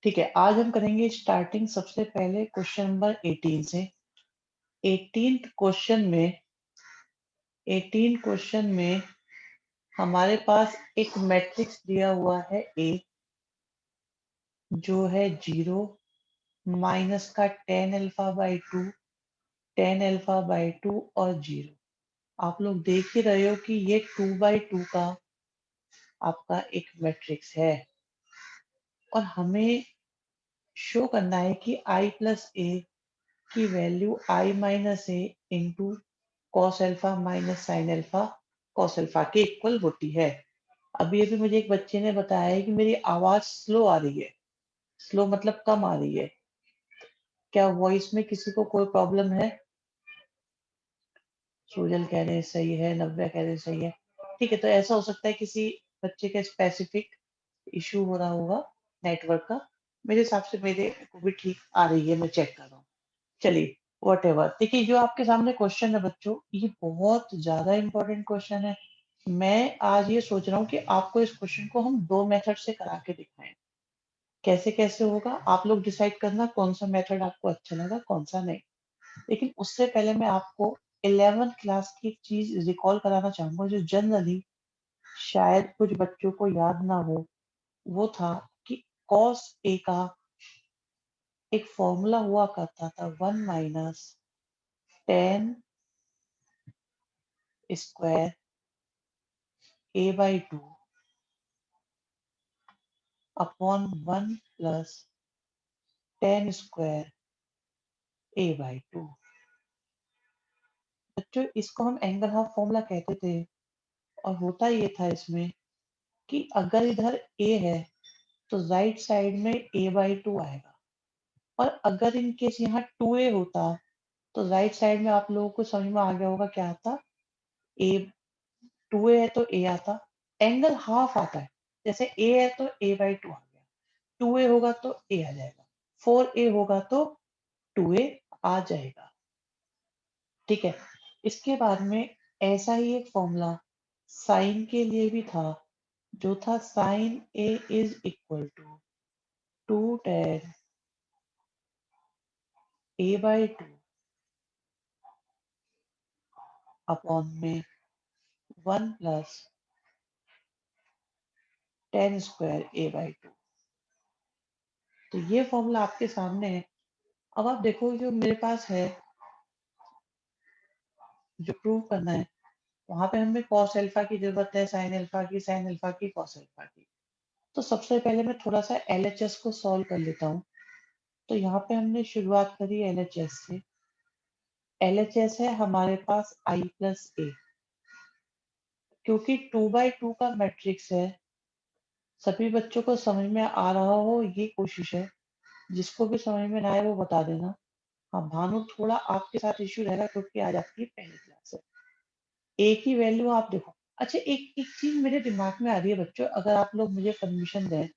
ठीक है, आज हम करेंगे स्टार्टिंग सबसे पहले क्वेश्चन नंबर 18 से। 18th क्वेश्चन में हमारे पास एक मैट्रिक्स दिया हुआ है ए, जो है 0 माइनस का टेन अल्फा बाई टू और 0। आप लोग देख ही रहे हो कि ये 2/2 का आपका एक मैट्रिक्स है और हमें शो करना है कि आई प्लस ए की value I minus A into cos alpha minus sine alpha cos alpha के इक्वल होती है। अभी अभी मुझे एक बच्चे ने बताया है कि मेरी आवाज स्लो आ रही है। स्लो मतलब कम आ रही है। क्या वॉइस में किसी को कोई प्रॉब्लम है? सूजल कह रहे हैं सही है, नव्या कह रहे हैं सही है। ठीक है, तो ऐसा हो सकता है किसी बच्चे का स्पेसिफिक इशू हो रहा होगा नेटवर्क का। मेरे हिसाब से मेरे को भी ठीक आ रही है, मैं चेक कर रहा हूँ। चलिए, वट एवर। देखिए, जो आपके सामने क्वेश्चन है बच्चों, ये बहुत ज्यादा इंपॉर्टेंट क्वेश्चन है। मैं आज ये सोच रहा हूँ कि आपको इस क्वेश्चन को हम दो मेथड से करा के दिखाएं। कैसे कैसे होगा आप लोग डिसाइड करना, कौन सा मेथड आपको अच्छा लगा कौन सा नहीं। लेकिन उससे पहले मैं आपको 11th क्लास की एक चीज रिकॉल कराना चाहूंगा, जो जनरली शायद कुछ बच्चों को याद ना हो। वो था कि कॉस ए का एक फॉर्मूला हुआ करता था 1 - tan square a/2 upon 1 + tan square a/2। बच्चों, इसको हम एंगल हाफ फॉर्मूला कहते थे। और होता ये था इसमें कि अगर इधर a है तो राइट साइड में a/2 आएगा। और अगर इन केस यहाँ 2a होता तो राइट साइड में आप लोगों को समझ में आ गया होगा क्या आता। a 2a है तो a आता। एंगल हाफ आता है। जैसे a है तो a/2 आ गया। 2a होगा तो a आ जाएगा। 4a होगा तो 2a आ जाएगा। ठीक है। इसके बाद में ऐसा ही एक फॉर्मूला साइन के लिए भी था, जो था sine a is equal to 2 tan a/2 upon में 1 + tan स्क्वायर a/2। तो ये फॉर्मूला आपके सामने है। अब आप देखो, जो मेरे पास है, जो प्रूव करना है, वहां पे हमें कॉस अल्फा की जरूरत है, साइन अल्फा की, कॉस अल्फा की। तो सबसे पहले मैं थोड़ा सा एलएचएस को सॉल्व कर लेता हूँ। तो यहाँ पे हमने शुरुआत करी एलएचएस से। एलएचएस है हमारे पास आई प्लस ए। क्योंकि 2/2 का मैट्रिक्स है, सभी बच्चों को समझ में आ रहा हो ये कोशिश है। जिसको भी समझ में ना आए वो बता देना। हाँ भानु, थोड़ा आपके साथ इश्यू रहेगा क्योंकि आज आपकी पहली क्लास है। ए की वैल्यू आप देखो। अच्छा, एक एक चीज मेरे दिमाग में आ रही है बच्चों, अगर आप लोग मुझे परमिशन दें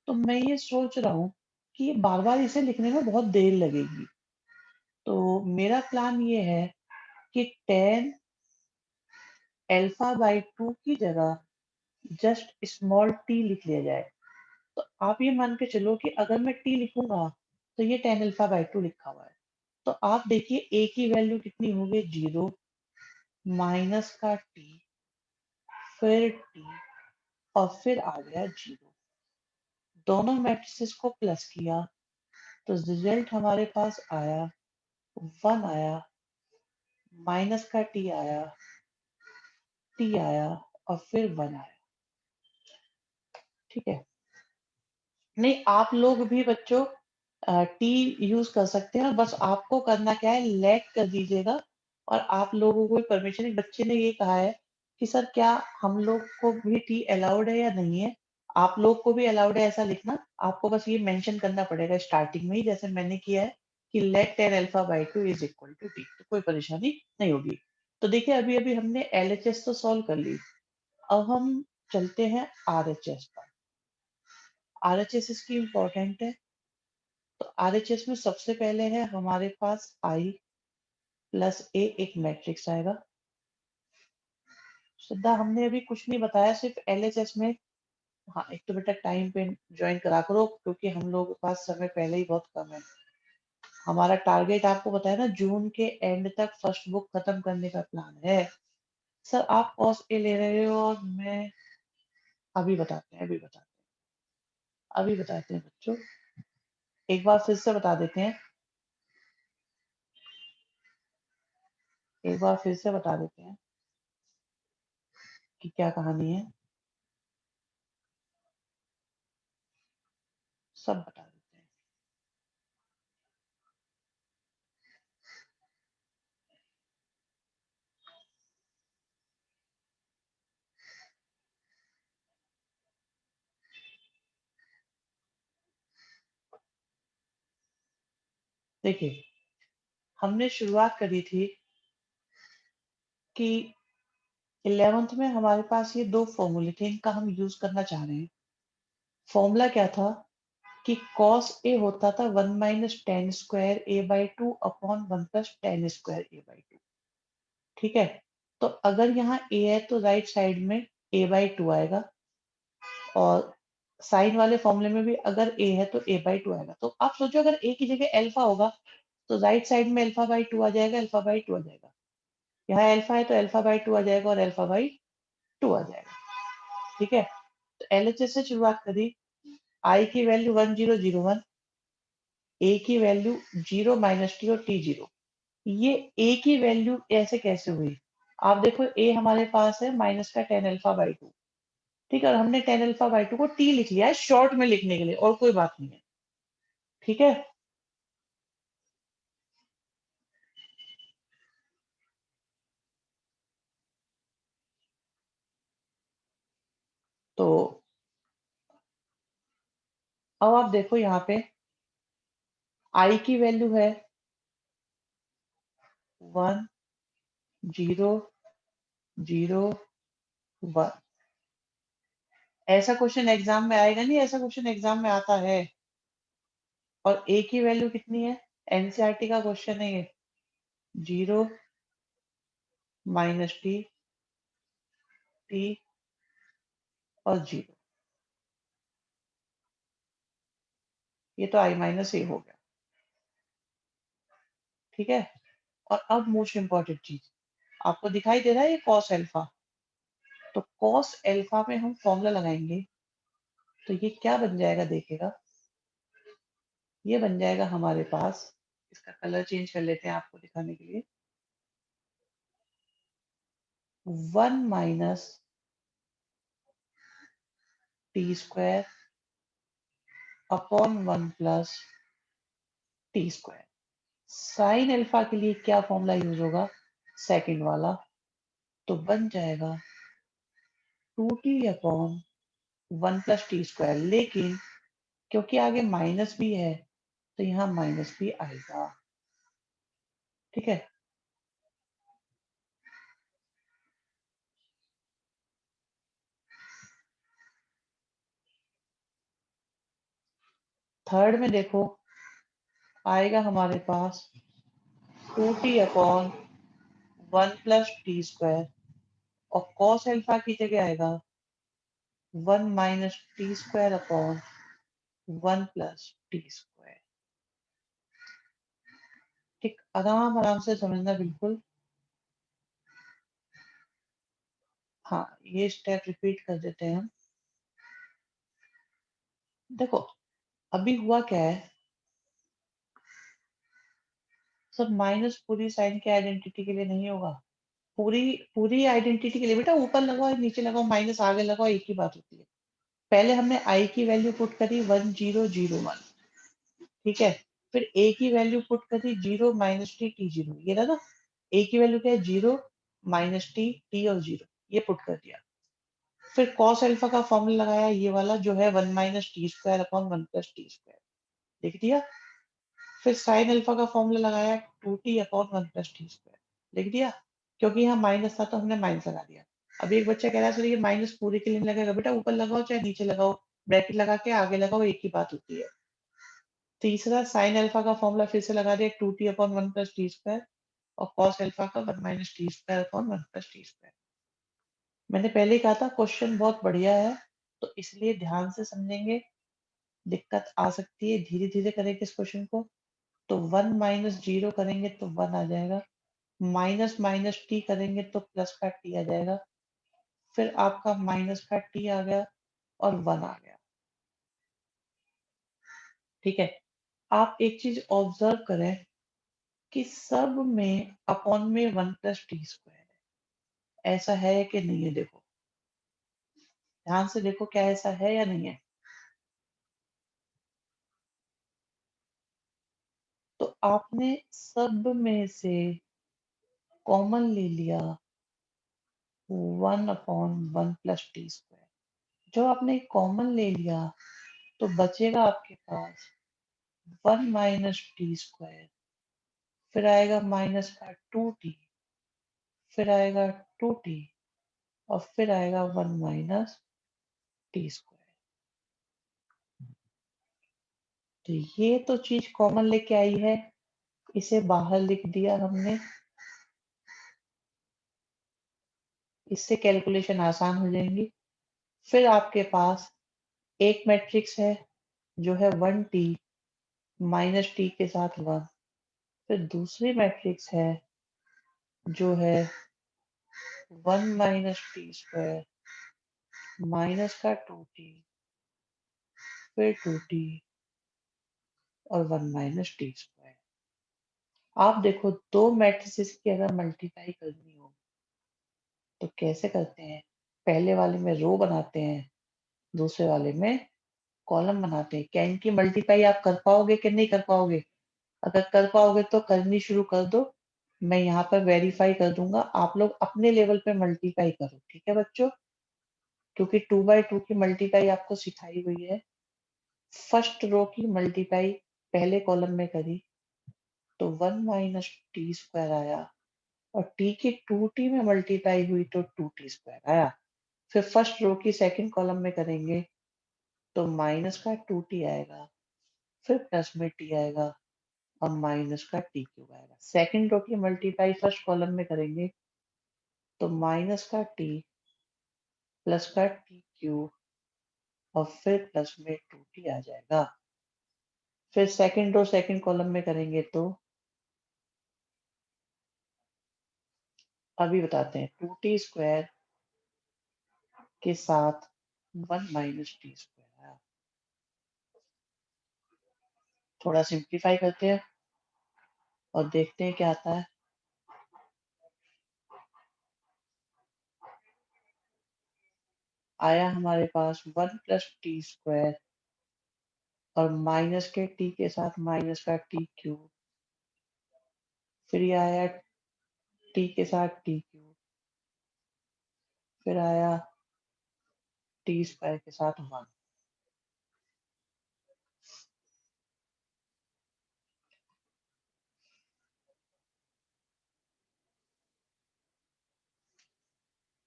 तो मैं ये सोच रहा हूँ कि बार बार इसे लिखने में बहुत देर लगेगी। तो मेरा प्लान ये है कि tan अल्फा/2 की जगह जस्ट स्मॉल टी लिख लिया जाए। तो आप ये मान के चलो कि अगर मैं टी लिखूंगा तो ये tan अल्फा/2 लिखा हुआ है। तो आप देखिए ए की वैल्यू कितनी होगी, 0 माइनस का टी, फिर टी, और फिर आ गया 0। दोनों मैट्रिसेस को प्लस किया तो रिजल्ट हमारे पास आया, 1 आया, माइनस का टी आया, टी आया, और फिर 1 आया। ठीक है। नहीं, आप लोग भी बच्चों टी यूज कर सकते हैं। बस आपको करना क्या है, लेट कर दीजिएगा। और आप लोगों को परमिशन, एक बच्चे ने ये कहा है कि सर क्या हम लोग को भी टी अलाउड है या नहीं है। आप लोग को भी अलाउड है ऐसा लिखना। आपको बस ये मेंशन करना पड़ेगा स्टार्टिंग में ही, जैसे मैंने किया है कि let tan alpha is equal to T. तो कोई परेशानी नहीं होगी। तो देखिए, अभी अभी हमने एलएचएस तो सॉल्व कर ली। अब हम चलते हैं आरएचएस पर। आरएचएस इसकी इंपॉर्टेंट है। तो आरएचएस में सबसे पहले है हमारे पास आई प्लस ए, एक मैट्रिक्स आएगा। श्रद्धा, हमने अभी कुछ नहीं बताया, सिर्फ एलएचएस में हाँ, एक तो बेटा टाइम पे ज्वाइन करा करो क्योंकि हम लोगों के पास समय पहले ही बहुत कम है। हमारा टारगेट आपको पता है ना, जून के एंड तक फर्स्ट बुक खत्म करने का प्लान है। सर आप कॉस ए ले रहे हो और मैं अभी बताते हैं बच्चों। एक बार फिर से बता देते हैं, एक बार फिर से बता देते हैं कि क्या कहानी है, सब बता देते हैं। देखिए, हमने शुरुआत करी थी कि 11th में हमारे पास ये दो फॉर्मूले थे, इनका हम यूज करना चाह रहे हैं। फॉर्मूला क्या था कि कॉस ए होता था 1 - tan² a/2 upon 1 + tan² a/2। ठीक है, तो अगर यहाँ ए है तो राइट साइड में a/2 आएगा, और साइन वाले फॉर्मूले में भी अगर ए है तो a/2 आएगा। तो आप सोचो अगर ए की जगह अल्फा होगा तो राइट साइड में अल्फा/2 आ जाएगा, अल्फा/2 आ जाएगा। यहाँ अल्फा है तो अल्फा/2 आ जाएगा और अल्फा/2 आ जाएगा। ठीक है, तो एलएचएस से शुरुआत करी। आई की वैल्यू 1001, ए की वैल्यू 0 - टी और टी 0। ये ए की वैल्यू ऐसे कैसे हुई? आप देखो ए हमारे पास है माइनस का tan α/2। ठीक है, और हमने tan α/2 को टी लिख लिया है शॉर्ट में लिखने के लिए, और कोई बात नहीं है। ठीक है, तो अब आप देखो यहाँ पे आई की वैल्यू है 1 0 0 1। ऐसा क्वेश्चन एग्जाम में आएगा नहीं, ऐसा क्वेश्चन एग्जाम में आता है। और ए की वैल्यू कितनी है? एनसीईआरटी का क्वेश्चन है ये। 0 - टी और 0। ये तो I - A हो गया। ठीक है, और अब मोस्ट इंपॉर्टेंट चीज, आपको दिखाई दे रहा है ये कॉस अल्फा। तो कॉस अल्फा में हम फॉर्मूला लगाएंगे तो ये क्या बन जाएगा देखिएगा। ये बन जाएगा हमारे पास, इसका कलर चेंज कर लेते हैं आपको दिखाने के लिए। 1 - टी² अपॉन 1 + टी²। साइन अल्फा के लिए क्या फॉर्मूला यूज होगा? सेकंड वाला। तो बन जाएगा 2t/1 + टी²। लेकिन क्योंकि आगे माइनस भी है तो यहाँ माइनस भी आएगा। ठीक है, थर्ड में देखो आएगा हमारे पास 2t/1 + टी² और कॉस अल्फा की जगह आएगा 1 - टी² अपॉन 1 + टी²। ठीक, आराम आराम से समझना बिल्कुल। हाँ, ये स्टेप रिपीट कर देते हैं हम। देखो, अभी हुआ क्या है, सब माइनस पूरी साइन के आइडेंटिटी के लिए नहीं होगा। पूरी पूरी आइडेंटिटी के लिए बेटा ऊपर लगाओ नीचे लगाओ माइनस आगे लगाओ एक ही बात होती है। पहले हमने आई की वैल्यू पुट करी 1001। ठीक है, फिर ए की वैल्यू पुट करी 0 - टी टी 0। ये रहा ना, ए की वैल्यू क्या है? 0 - टी और 0, ये पुट कर दिया। फिर कॉस अल्फा का फॉर्मूला लगाया, ये वाला जो है 1 - टी² अपॉन 1 + टी²। लिख दिया। फिर साइन अल्फा का फॉर्मूला लगाया 2t/1 + टी²। लिख दिया। क्योंकि यहाँ माइनस था तो हमने माइनस लगा दिया। अब एक बच्चा कह रहा है सर ये माइनस पूरे के लिए नहीं लगेगा। बेटा ऊपर लगाओ चाहे नीचे लगाओ, ब्रैकेट लगा के आगे लगाओ, एक ही बात होती है। तीसरा साइन अल्फा का फॉर्मूला फिर से लगा दिया 2t/1 + टी² और कॉस अल्फा का 1 - टी² अपॉन 1 + टी²। मैंने पहले ही कहा था क्वेश्चन बहुत बढ़िया है, तो इसलिए ध्यान से समझेंगे, दिक्कत आ सकती है, धीरे-धीरे करेंगे इस क्वेश्चन को। तो 1 माइनस 0 करेंगे तो 1 आ जाएगा, माइनस माइनस टी करेंगे तो प्लस का टी आ जाएगा, फिर आपका माइनस का टी आ गया और 1 आ गया। ठीक है? आप एक चीज़ ऑब्जर्व करें कि सब में अपॉन में 1 प्लस टी स्क्वायर है। ऐसा है कि नहीं है देखो, ध्यान से देखो क्या ऐसा है या नहीं है? तो आपने सब में से कॉमन ले लिया 1 अपॉन 1 प्लस टी स्क्वायर। जो आपने कॉमन ले लिया तो बचेगा आपके पास 1 माइनस टी स्क्वायर, फिर आएगा माइनस का 2t, फिर आएगा 2t और फिर आएगा 1 माइनस टी स्क्वायर। तो ये तो चीज कॉमन लेके आई है, इसे बाहर लिख दिया हमने, इससे कैलकुलेशन आसान हो जाएंगी। फिर आपके पास एक मैट्रिक्स है जो है 1t माइनस टी के साथ 1, फिर दूसरी मैट्रिक्स है जो है 1 माइनस टी स्क्वायर माइनस का 2t, फिर 2t और 1 माइनस टी स्क्वायर। आप देखो दो मैट्रिसेस की अगर मल्टीप्लाई करनी हो तो कैसे करते हैं? पहले वाले में रो बनाते हैं, दूसरे वाले में कॉलम बनाते हैं। क्या इनकी मल्टीप्लाई आप कर पाओगे कि नहीं कर पाओगे? अगर कर पाओगे तो करनी शुरू कर दो, मैं यहाँ पर वेरीफाई कर दूंगा, आप लोग अपने लेवल पे मल्टीप्लाई करो, ठीक है बच्चों? क्योंकि 2 बाई 2 की मल्टीप्लाई आपको सिखाई हुई है। फर्स्ट रो की मल्टीप्लाई पहले कॉलम में करी तो 1 माइनस टी स्क्वायर आया, और टी की 2t में मल्टीप्लाई हुई तो 2t स्क्वायर आया। फिर फर्स्ट रो की सेकंड कॉलम में करेंगे तो माइनस का 2t आएगा, फिर प्लस में t आएगा और माइनस का टी क्यूब आएगा। सेकंड रो की मल्टीप्लाई फर्स्ट कॉलम में करेंगे तो माइनस का टी प्लस का टी क्यूब और फिर प्लस में 2t आ जाएगा। फिर सेकंड रो सेकंड कॉलम में करेंगे तो अभी बताते हैं, 2t स्क्वायर के साथ 1 माइनस टी स्क्वायर आया। थोड़ा सिंप्लीफाई करते हैं और देखते हैं क्या आता है। आया हमारे पास 1 प्लस टी स्क्वायर और माइनस के टी के साथ माइनस का टी क्यूब, फिर ये आया टी के साथ टी क्यूब, फिर आया टी स्क्वायर के साथ 1।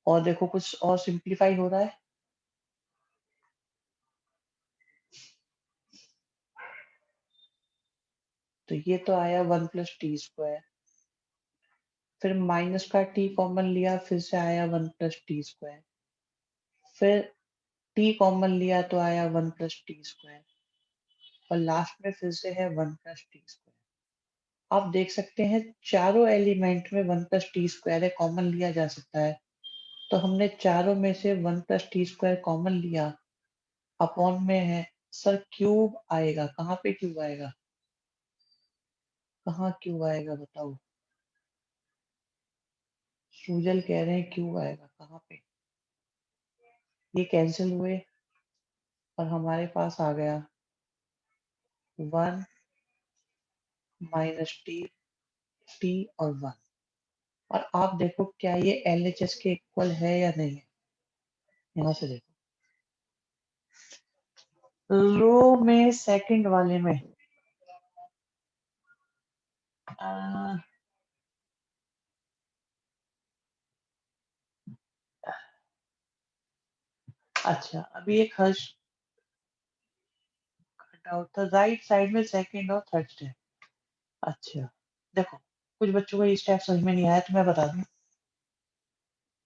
और देखो कुछ और सिंप्लीफाई हो रहा है। तो ये तो आया 1 प्लस टी स्क्वायर, फिर माइनस का टी कॉमन लिया, फिर से आया 1 प्लस टी स्क्वायर, फिर टी कॉमन लिया तो आया 1 प्लस टी स्क्वायर, और लास्ट में फिर से है 1 प्लस टी स्क्वायर। आप देख सकते हैं चारों एलिमेंट में 1 प्लस टी स्क्वायर है, कॉमन लिया जा सकता है। तो हमने चारों में से 1 प्लस टी स्क्वायर कॉमन लिया, अपॉन में है सर क्यूब आएगा, कहाँ पे क्यूब आएगा? कहाँ क्यूब आएगा बताओ? सूजल कह रहे हैं क्यूब आएगा, कहाँ पे? ये कैंसिल हुए और हमारे पास आ गया 1 माइनस टी, टी और 1। और आप देखो क्या ये एलएचएस के इक्वल है या नहीं है? यहाँ से देखो, रो में सेकंड वाले में आ, अच्छा अभी एक हर्ष डाउट था, राइट साइड में सेकंड और थर्ड स्टेप। अच्छा देखो, कुछ बच्चों को ये स्टेप समझ में नहीं आया तो मैं बता दूं।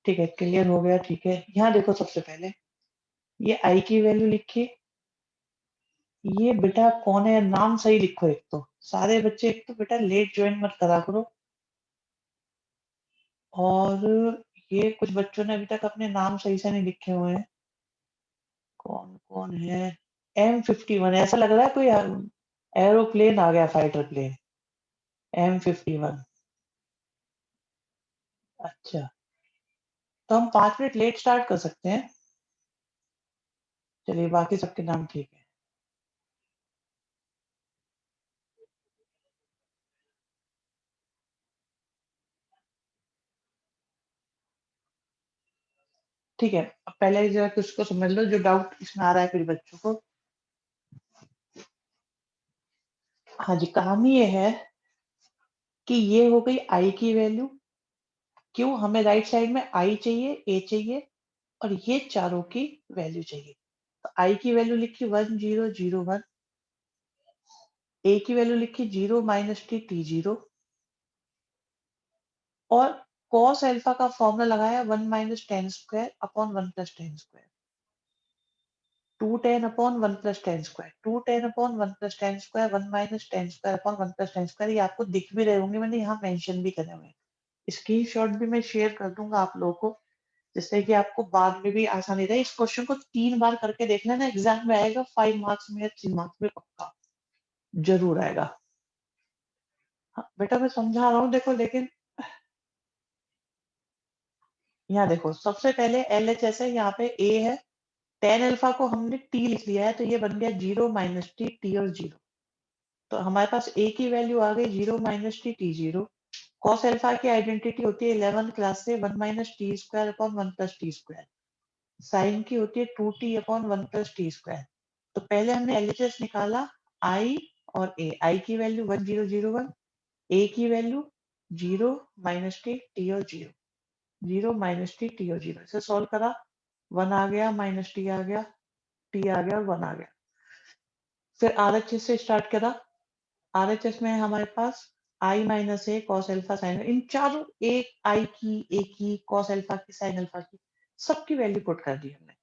ठीक है, क्लियर हो गया। ठीक है, यहाँ देखो सबसे पहले ये आई की वैल्यू लिखी। ये बेटा कौन है, नाम सही लिखो। एक तो सारे बच्चे, एक तो बेटा लेट ज्वाइन मत करा करो। और ये कुछ बच्चों ने अभी तक अपने नाम सही से नहीं लिखे हुए हैं। कौन कौन है? M51, ऐसा लग रहा है कोई एरोप्लेन आ गया, फाइटर प्लेन। M51। अच्छा, तो हम 5 मिनट लेट स्टार्ट कर सकते हैं। चलिए, बाकी सबके नाम ठीक है। ठीक है, अब पहले जरा कुछ को समझ लो जो डाउट इसमें आ रहा है कुछ बच्चों को। हाँ जी, कहानी ये है कि ये हो गई आई की वैल्यू। क्यों हमें राइट साइड में आई चाहिए, ए चाहिए, और ये चारों की वैल्यू चाहिए। तो आई की वैल्यू लिखी 1001, ए की वैल्यू लिखी 0 - t t0, और cos अल्फा का फॉर्मूला लगाया 1 - tan² upon 1 + tan²। 2 tan upon 1 + tan², 2 tan upon 1 + tan², 1 - tan² upon 1 + tan²। ये आपको दिख भी रहे होंगे, मैंने यहाँ मेंशन भी करे हुए हैं। स्क्रीनशॉट भी मैं शेयर कर दूंगा आप लोगों को, जिससे कि आपको बाद में भी आसानी रहे। इस क्वेश्चन को 3 बार करके देख लेना, एग्जाम में आएगा 5 मार्क्स में या 3 मार्क्स में पक्का जरूर आएगा। हाँ, बेटा मैं समझा रहा हूँ देखो, लेकिन यहाँ देखो, सबसे पहले एल एच एस है, यहाँ पे ए है। टेन अल्फा को हमने टी लिख लिया है, तो ये बन गया 0 - टी और 0। तो हमारे पास ए की वैल्यू आ गई 0 - टी t0। कॉस अल्फा की आइडेंटिटी होती है 11th क्लास से 1 - t² अपॉन 1 + t²। साइन की होती है 2t अपॉन 1 + t²। तो पहले हमने एलएचएस निकाला, आई और ए। आई की वैल्यू 1001, ए की वैल्यू 0 - टी और 0, 0 - टी और 0। इसे सॉल्व करा, 1 आ गया, -t आ गया, टी आ गया और 1 आ गया। फिर आरएचएस से स्टार्ट करा। आरएचएस में है हमारे पास आई - ए कॉस अल्फा साइन। इन चारों, एक आई की, ए की, कॉस अल्फा की, साइन अल्फा की, सबकी वैल्यू पुट कर दी हमने।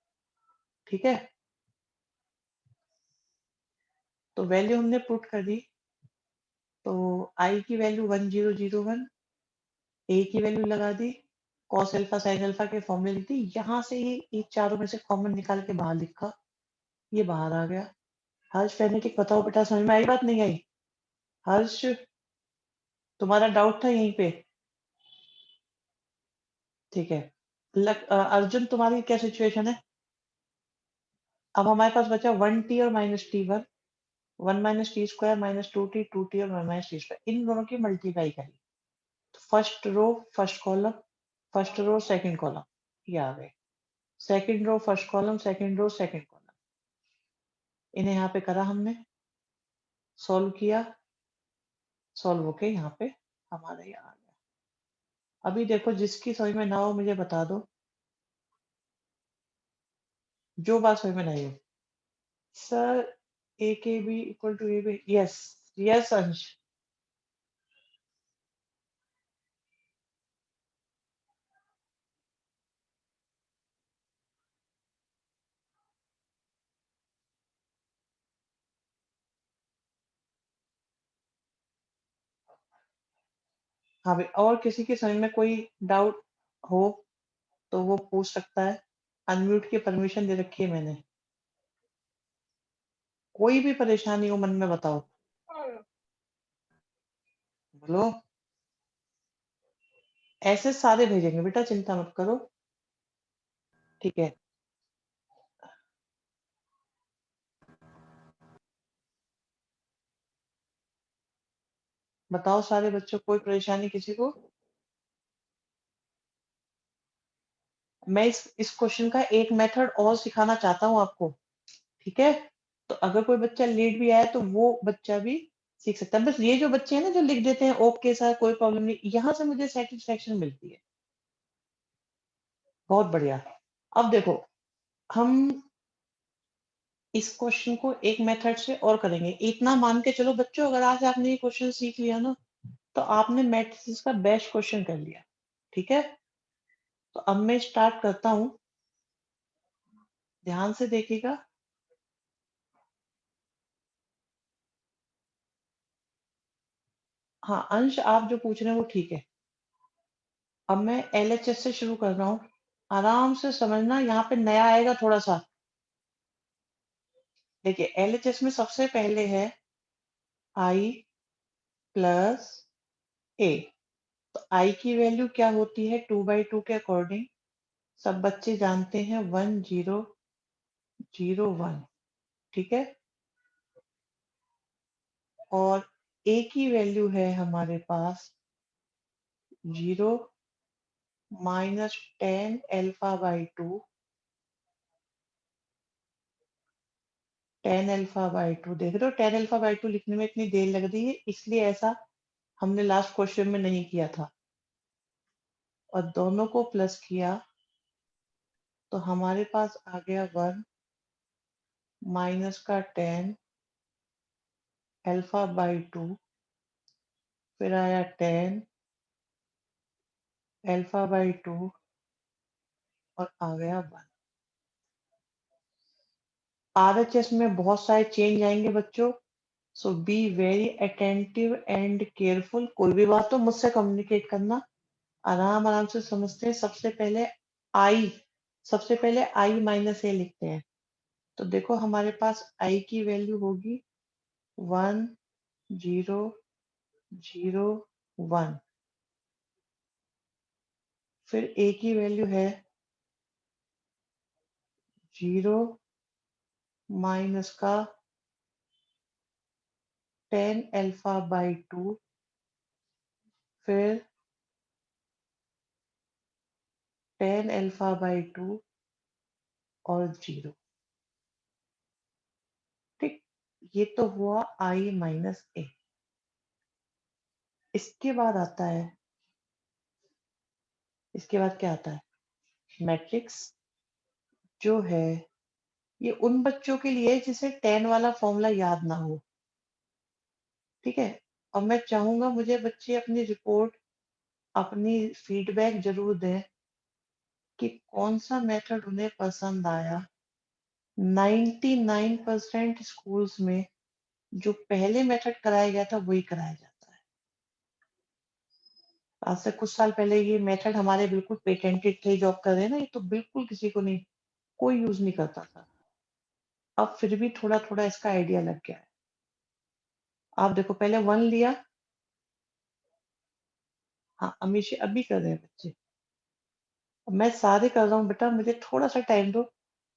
ठीक है, तो वैल्यू हमने पुट कर दी। तो आई की वैल्यू 1001, ए की वैल्यू लगा दी, कॉस अल्फा साइन अल्फा के फॉर्मूले लिख दी। यहाँ से ही इन चारों में से कॉमन निकाल के बाहर लिखा, ये बाहर आ गया। हर्ष फेनेटिक बताओ बेटा, समझ में आई बात नहीं आई? हर्ष, तुम्हारा डाउट था यहीं पे? ठीक है। अर्जुन, तुम्हारी क्या सिचुएशन है? अब हमारे पास बचा 1t और -t1। 1 - t² -2t, 2t और 1 - t², इन दोनों की मल्टीप्लाई करी। First row first column, first row second column, ये आ गए। Second row first column, second row second column, इन्हें यहाँ पे करा हमने, सॉल्व किया, सॉल्व होके यहाँ पे हमारा ये आ गया। अभी देखो, जिसकी समझ में ना हो मुझे बता दो, जो बात समझ में नहीं हो। सर, ए के B equal to A B, yes, yes Ansh. हाँ भाई, और किसी के समझ में कोई डाउट हो तो वो पूछ सकता है। अनम्यूट की परमिशन दे रखी है मैंने। कोई भी परेशानी हो मन में बताओ, बोलो। ऐसे सारे भेजेंगे बेटा, चिंता मत करो। ठीक है, बताओ सारे बच्चों, कोई परेशानी किसी को? मैं इस क्वेश्चन का एक मेथड और सिखाना चाहता हूँ आपको। ठीक है, तो अगर कोई बच्चा लेट भी आया तो वो बच्चा भी सीख सकता है। बस ये जो बच्चे हैं ना जो लिख देते हैं ओके सर कोई प्रॉब्लम नहीं, यहाँ से मुझे सेटिस्फेक्शन मिलती है। बहुत बढ़िया। अब देखो, हम इस क्वेश्चन को एक मेथड से और करेंगे। इतना मान के चलो बच्चों, अगर आज आपने ये क्वेश्चन सीख लिया ना, तो आपने मैट्रिसेस का बेस्ट क्वेश्चन कर लिया। ठीक है, तो अब मैं स्टार्ट करता हूँ। ध्यान से देखिएगा। हाँ, अंश आप जो पूछ रहे हैं वो ठीक है। अब मैं एलएचएस से शुरू कर रहा हूँ। आराम से समझना, यहाँ पे नया आएगा थोड़ा सा। देखिए एलएचएस में सबसे पहले है आई प्लस ए। तो आई की वैल्यू क्या होती है 2/2 के अकॉर्डिंग? सब बच्चे जानते हैं 1001, ठीक है। और ए की वैल्यू है हमारे पास 0 - 10 अल्फा/2। 10 अल्फा/2 देख रहे हो, 10 अल्फा/2 लिखने में इतनी देर लग रही है, इसलिए ऐसा हमने लास्ट क्वेश्चन में नहीं किया था। और दोनों को प्लस किया तो हमारे पास आ गया 1 माइनस का 10 अल्फा/2, फिर आया 10 अल्फा/2 और आ गया 1। आरएचएस में बहुत सारे चेंज आएंगे बच्चों, so be very attentive and careful. कोई भी बात तो मुझसे कम्युनिकेट करना, आराम आराम से समझते हैं। आई सबसे पहले आई माइनस ए लिखते हैं। तो देखो हमारे पास आई की वैल्यू होगी 1001। फिर ए की वैल्यू है 0 - का 10 अल्फा/2, फिर 10 अल्फा/2 और 0। ठीक, ये तो हुआ आई माइनस ए। इसके बाद आता है, इसके बाद क्या आता है मैट्रिक्स, जो है ये उन बच्चों के लिए है जिसे 10 वाला फॉर्मूला याद ना हो, ठीक है। और मैं चाहूंगा मुझे बच्चे अपनी रिपोर्ट, अपनी फीडबैक जरूर दें कि कौन सा मेथड उन्हें पसंद आया। 99% स्कूल्स में जो पहले मेथड कराया गया था वही कराया जाता है। आज से कुछ साल पहले ये मेथड हमारे बिल्कुल पेटेंटेड थे, जॉब कर रहे हैं ना, ये तो बिल्कुल किसी को नहीं, कोई यूज नहीं करता था। अब फिर भी थोड़ा थोड़ा इसका आइडिया लग गया है। आप देखो पहले 1 लिया। हाँ, अमीश अभी कर रहे हैं बच्चे। मैं सारे कर रहा हूँ बेटा, मुझे थोड़ा सा टाइम दो।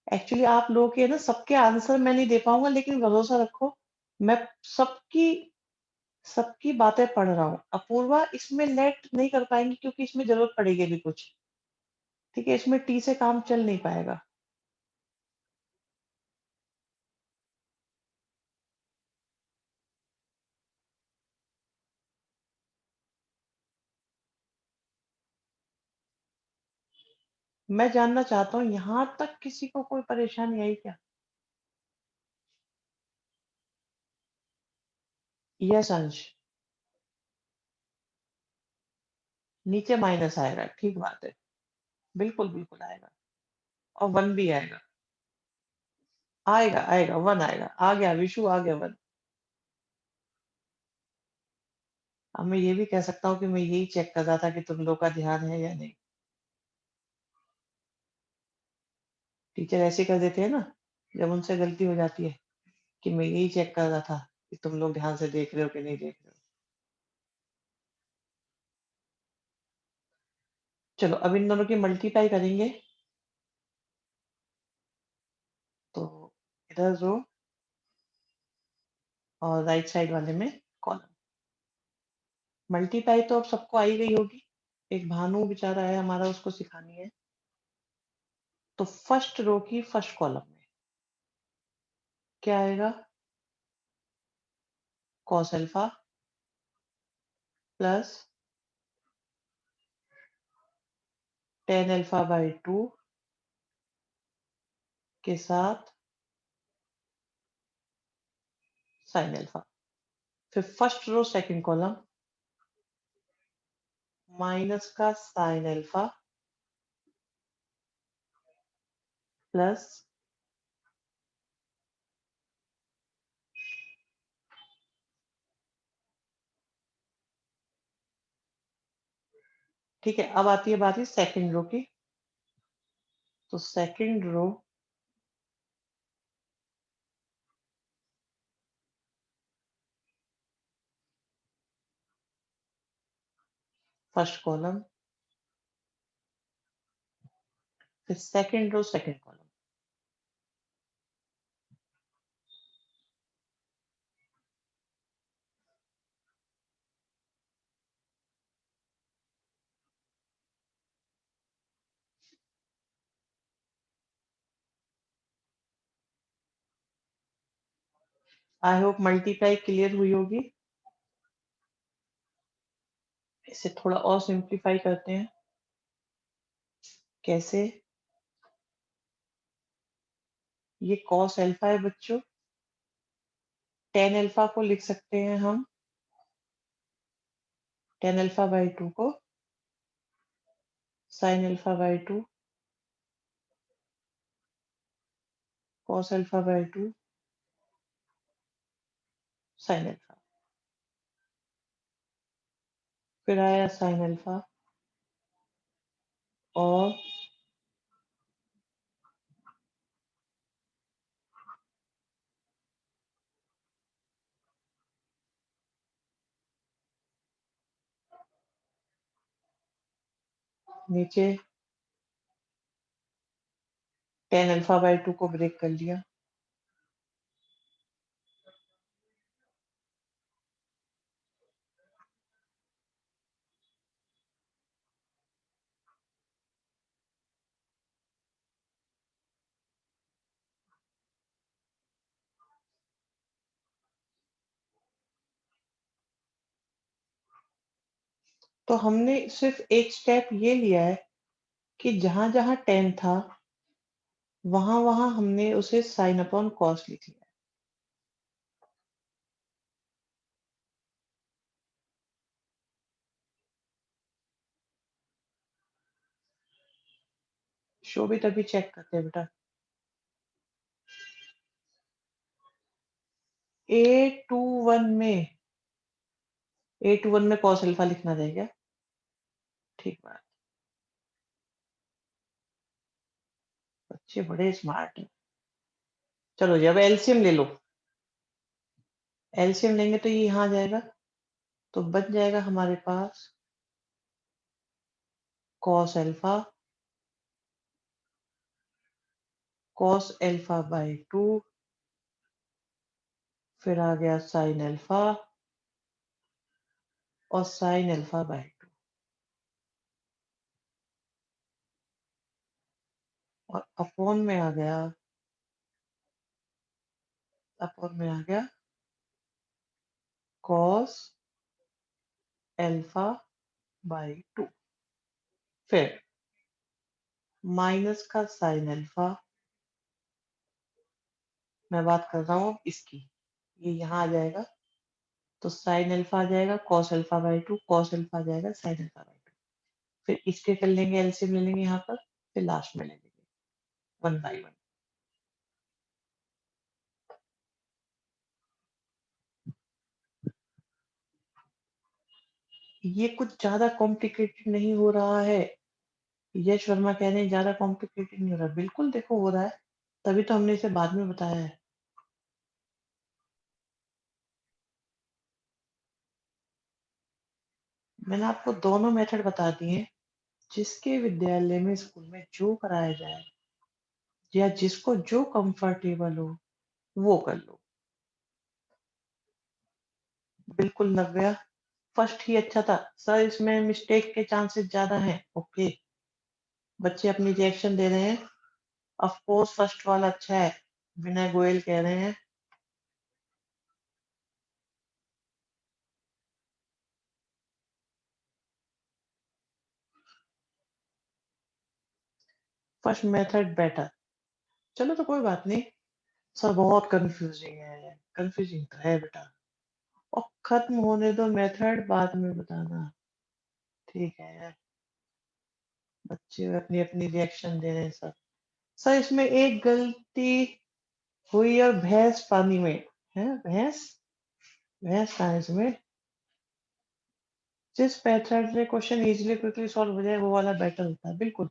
एक्चुअली आप लोगों के ना सबके आंसर मैं नहीं दे पाऊंगा, लेकिन भरोसा रखो, मैं सबकी सबकी बातें पढ़ रहा हूँ। अपूर्वा इसमें लेट नहीं कर पाएंगी क्योंकि इसमें जरूरत पड़ेगी भी कुछ, ठीक है। इसमें टी से काम चल नहीं पाएगा। मैं जानना चाहता हूँ यहाँ तक किसी को कोई परेशानी आई क्या? यस अंश, नीचे माइनस आएगा, ठीक बात है। बिल्कुल बिल्कुल आएगा। और 1 भी आएगा। आएगा आएगा, 1 आएगा। आ गया विशु, आ गया 1। अब मैं ये भी कह सकता हूँ कि मैं यही चेक कर रहा था कि तुम लोग का ध्यान है या नहीं। टीचर ऐसे कर देते हैं ना जब उनसे गलती हो जाती है, कि मैं यही चेक कर रहा था कि तुम लोग ध्यान से देख रहे हो कि नहीं देख रहे हो। चलो अब इन दोनों की मल्टीप्लाई करेंगे। तो इधर रो और राइट साइड वाले में कॉलम। मल्टीप्लाई तो अब सबको आई गई होगी। एक भानु बेचारा है हमारा, उसको सिखानी है। तो फर्स्ट रो की फर्स्ट कॉलम में क्या आएगा? कॉस अल्फा प्लस 10 अल्फा/2 के साथ साइन अल्फा। फिर first row second column, minus का साइन अल्फा प्लस ठीक है, अब आती है बारी सेकंड रो की। तो सेकंड रो फर्स्ट कॉलम, फिर second row second column. I hope multiply clear हुई होगी। इसे थोड़ा और सिंप्लीफाई करते हैं। कैसे? ये कॉस अल्फा है बच्चों। टेन अल्फा को लिख सकते हैं हम, टेन अल्फा बाई टू को sign alpha by two, cos alpha by to sign alpha. फिर आया साइन अल्फा और नीचे टेन अल्फा बाई टू को ब्रेक कर लिया। तो हमने सिर्फ एक स्टेप ये लिया है कि जहां जहां टेन था वहां वहां हमने उसे साइन अपॉन कॉस लिख लिया। शोभित अभी चेक करते हैं बेटा। ए टू वन में ए टू वन में कॉस अल्फा लिखना रहेगा। ठीक बात। बच्चे बड़े स्मार्ट हैं। चलो जी, अब एलसीएम ले लो। एलसीएम लेंगे तो ये यहाँ आ जाएगा, तो बच जाएगा हमारे पास cos alpha, cos alpha by two, फिर आ गया साइन अल्फा और साइन अल्फा बाई टू, और अपॉन में आ गया कॉस अल्फा बाई टू, फिर माइनस का साइन अल्फा। मैं बात कर रहा हूँ अब इसकी, ये यहाँ आ जाएगा, तो साइन अल्फा आ जाएगा cos alpha by two, cos alpha आ जाएगा साइन अल्फा बाई टू। फिर इसके कर लेंगे एलसीएम ले लेंगे यहाँ पर, फिर लास्ट में ले लेंगे वन बाई वन। ये कुछ ज्यादा कॉम्प्लिकेटेड नहीं हो रहा है। यश वर्मा कह रहे हैं ज्यादा कॉम्प्लिकेटेड नहीं हो रहा। बिल्कुल देखो हो रहा है, तभी तो हमने इसे बाद में बताया है। मैंने आपको दोनों मेथड बता दिए। जिसके विद्यालय में स्कूल में जो कराया जाए या जिसको जो कंफर्टेबल हो वो कर लो। बिल्कुल लग गया। फर्स्ट ही अच्छा था सर, इसमें मिस्टेक के चांसेस ज्यादा हैं। ओके, बच्चे अपनी रिएक्शन दे रहे हैं। ऑफ कोर्स फर्स्ट वाला अच्छा है, विनय गोयल कह रहे हैं। First method better. चलो तो कोई बात नहीं सर, बहुत कंफ्यूजिंग है। कंफ्यूजिंग तो है बेटा, और खत्म होने दो, मेथड बाद में बताना। ठीक है, बच्चे अपनी अपनी रिएक्शन दे रहे हैं सर। सर इसमें एक गलती हुई और भैंस पानी में है। भैंस, भैंस कहाँ है इसमें? जिस मेथड से क्वेश्चन इजीली क्विकली सॉल्व हो जाए वो वाला बेटर होता है, बिल्कुल।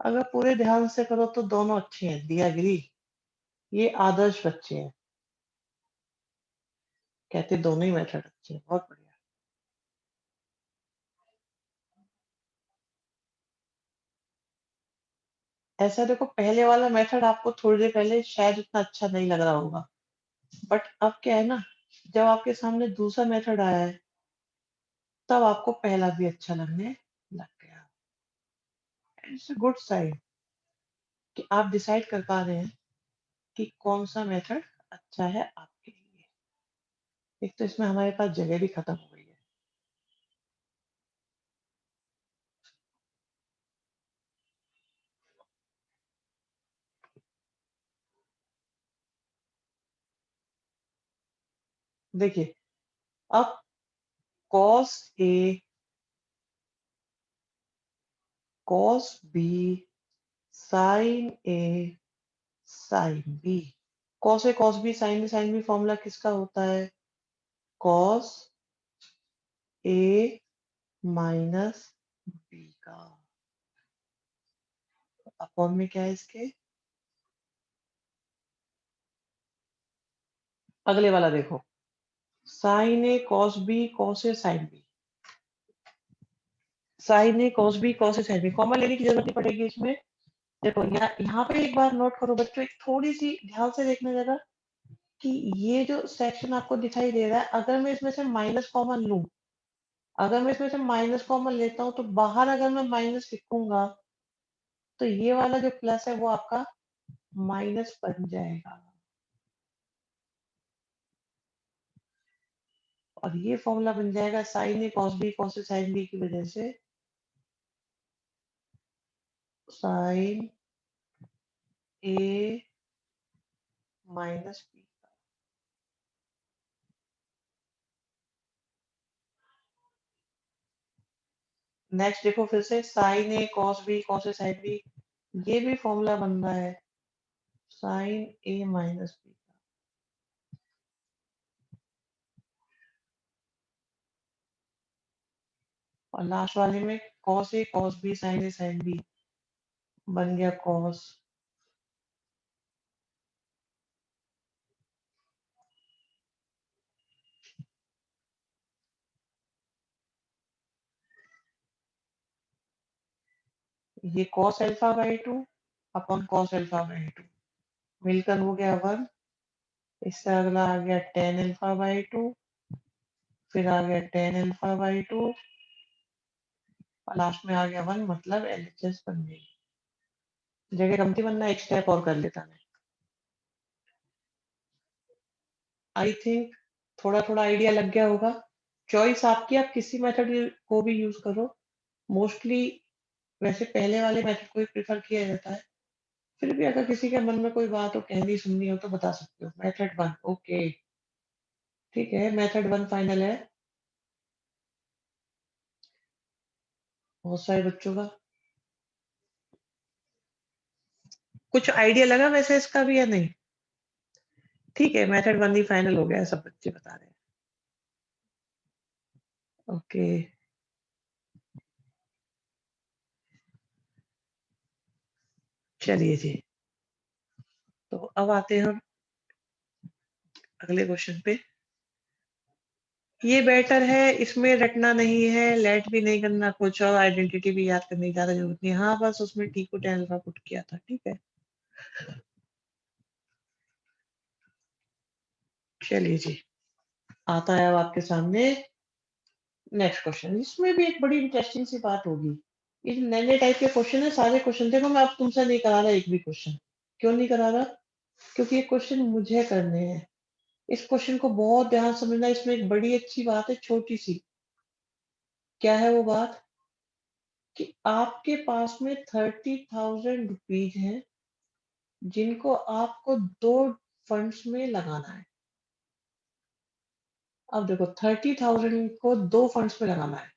अगर पूरे ध्यान से करो तो दोनों अच्छे हैं, दी एग्री। ये आदर्श बच्चे हैं, कहते दोनों ही मेथड अच्छे हैं, बहुत बढ़िया। ऐसा देखो, पहले वाला मेथड आपको थोड़ी देर पहले शायद उतना अच्छा नहीं लग रहा होगा, बट अब क्या है ना, जब आपके सामने दूसरा मेथड आया है, तब आपको पहला भी अच्छा लगने लग गया। इट्स अ गुड साइन कि आप डिसाइड कर पा रहे हैं कि कौन सा मेथड अच्छा है आपके लिए। एक तो इसमें हमारे पास जगह भी खत्म हो गई है। देखिए, अब cos A, cos B, sin A, sin B। cos A, cos B, sin B formula किसका होता है? cos A माइनस B का। अपॉन में क्या है इसके? अगले वाला देखो, sin A, cos B, cos A, sin B। sin A, cos B, cos A, sin B common लेने की जरूरत नहीं पड़ेगी इसमें। देखो यहाँ पे एक बार नोट करो बच्चों, एक थोड़ी सी ध्यान से देखना जरा, कि ये जो सेक्शन आपको दिखाई दे रहा है, अगर मैं इसमें से माइनस कॉमन लूं, अगर मैं इसमें से माइनस कॉमन लेता हूं, तो बाहर अगर मैं माइनस लिखूंगा, तो ये वाला जो प्लस है वो आपका माइनस बन जाएगा। और ये फॉर्मूला बन जाएगा sign A cos B cos A sine B की वजह से साइन ए माइनस बी। नेक्स्ट देखो फिर से, sign A cos B cos A sine B, ये भी फॉर्मूला बन रहा है साइन ए माइनस बी। और लास्ट वाले में cos A cos B sign A sine B बन गया कॉस। ये cos alpha by two upon cos alpha by to मिलकर हो गया वन। इससे अगला आ गया टेन अल्फा बाई टू, फिर आ गया टेन अल्फा बाई टू, और लास्ट में आ गया वन, मतलब एलएचएस बन गई। जगह कम थी, वरना एक स्टेप और कर लेता मैं। आई थिंक थोड़ा थोड़ा आइडिया लग गया होगा। चॉइस आपकी, आप किसी मेथड को भी यूज करो। मोस्टली वैसे पहले वाले मेथड को ही प्रिफर किया जाता है। फिर भी अगर किसी के मन में कोई बात हो, कहनी सुननी हो, तो बता सकते हो। मेथड वन ओके, ठीक है, मेथड वन फाइनल है बहुत सारे बच्चों का। कुछ आइडिया लगा वैसे इसका भी या नहीं? ठीक है, मेथड वन ही फाइनल हो गया है, सब बच्चे बता रहे हैं। ओके, चलिए जी। तो अब आते हैं हम अगले क्वेश्चन पे। ये बेटर है, इसमें रटना नहीं है, लेट भी नहीं करना कुछ, और आइडेंटिटी भी याद करने की ज्यादा जरूरत नहीं। हाँ, बस उसमें टी को टेन अल्फा पुट किया था, ठीक है। चलिए जी, आता है अब आपके सामने नेक्स्ट क्वेश्चन। इसमें भी एक बड़ी इंटरेस्टिंग सी बात होगी। ये जो नए नए टाइप के क्वेश्चन है, सारे क्वेश्चन देखो, मैं अब तुमसे नहीं करा रहा एक भी क्वेश्चन। क्यों नहीं करा रहा? क्योंकि ये क्वेश्चन मुझे करने हैं। इस क्वेश्चन को बहुत ध्यान से समझना, इसमें एक बड़ी अच्छी बात है, छोटी सी। क्या है वो बात? कि आपके पास में 30,000 रुपीज है, जिनको आपको दो फंड्स में लगाना है। अब देखो, 30,000 को दो फंड्स में लगाना है।